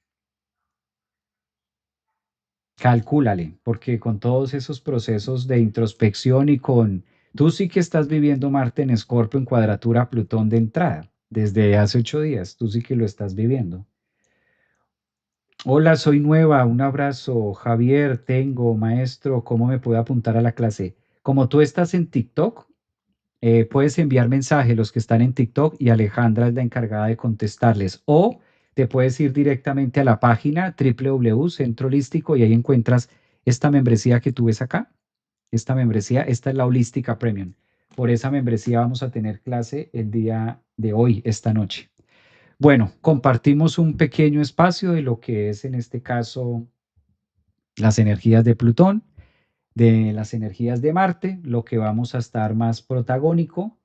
Calcúlale, porque con todos esos procesos de introspección y con, tú sí que estás viviendo Marte en Escorpio en cuadratura a Plutón de entrada, desde hace 8 días, tú sí que lo estás viviendo. Hola, soy nueva, un abrazo, Javier, tengo, maestro, ¿cómo me puedo apuntar a la clase? Como tú estás en TikTok, puedes enviar mensaje los que están en TikTok y Alejandra es la encargada de contestarles. O te puedes ir directamente a la página www.centro holístico y ahí encuentras esta membresía que tú ves acá. Esta membresía, esta es la Holística Premium. Por esa membresía vamos a tener clase el día de hoy, esta noche. Bueno, compartimos un pequeño espacio de lo que es en este caso las energías de Plutón, de las energías de Marte, lo que vamos a estar más protagónico.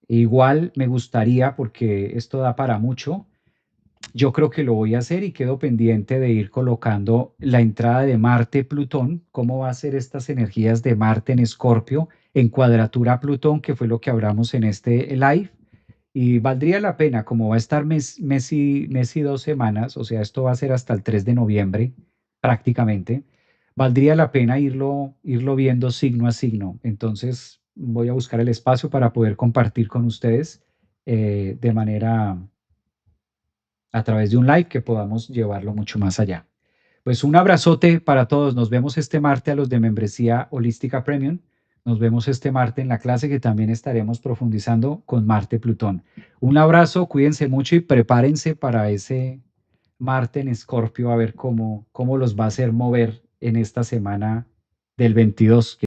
Igual me gustaría, porque esto da para mucho, yo creo que lo voy a hacer y quedo pendiente de ir colocando la entrada de Marte-Plutón, cómo va a ser estas energías de Marte en Escorpio en cuadratura a Plutón, que fue lo que hablamos en este live. Y valdría la pena, como va a estar mes y 2 semanas, o sea, esto va a ser hasta el 3 de noviembre prácticamente, valdría la pena irlo viendo signo a signo. Entonces voy a buscar el espacio para poder compartir con ustedes de manera a través de un live que podamos llevarlo mucho más allá. Pues un abrazote para todos. Nos vemos este martes a los de membresía Holística Premium. Nos vemos este martes en la clase que también estaremos profundizando con Marte Plutón. Un abrazo, cuídense mucho y prepárense para ese Marte en Escorpio a ver cómo los va a hacer mover en esta semana del 22.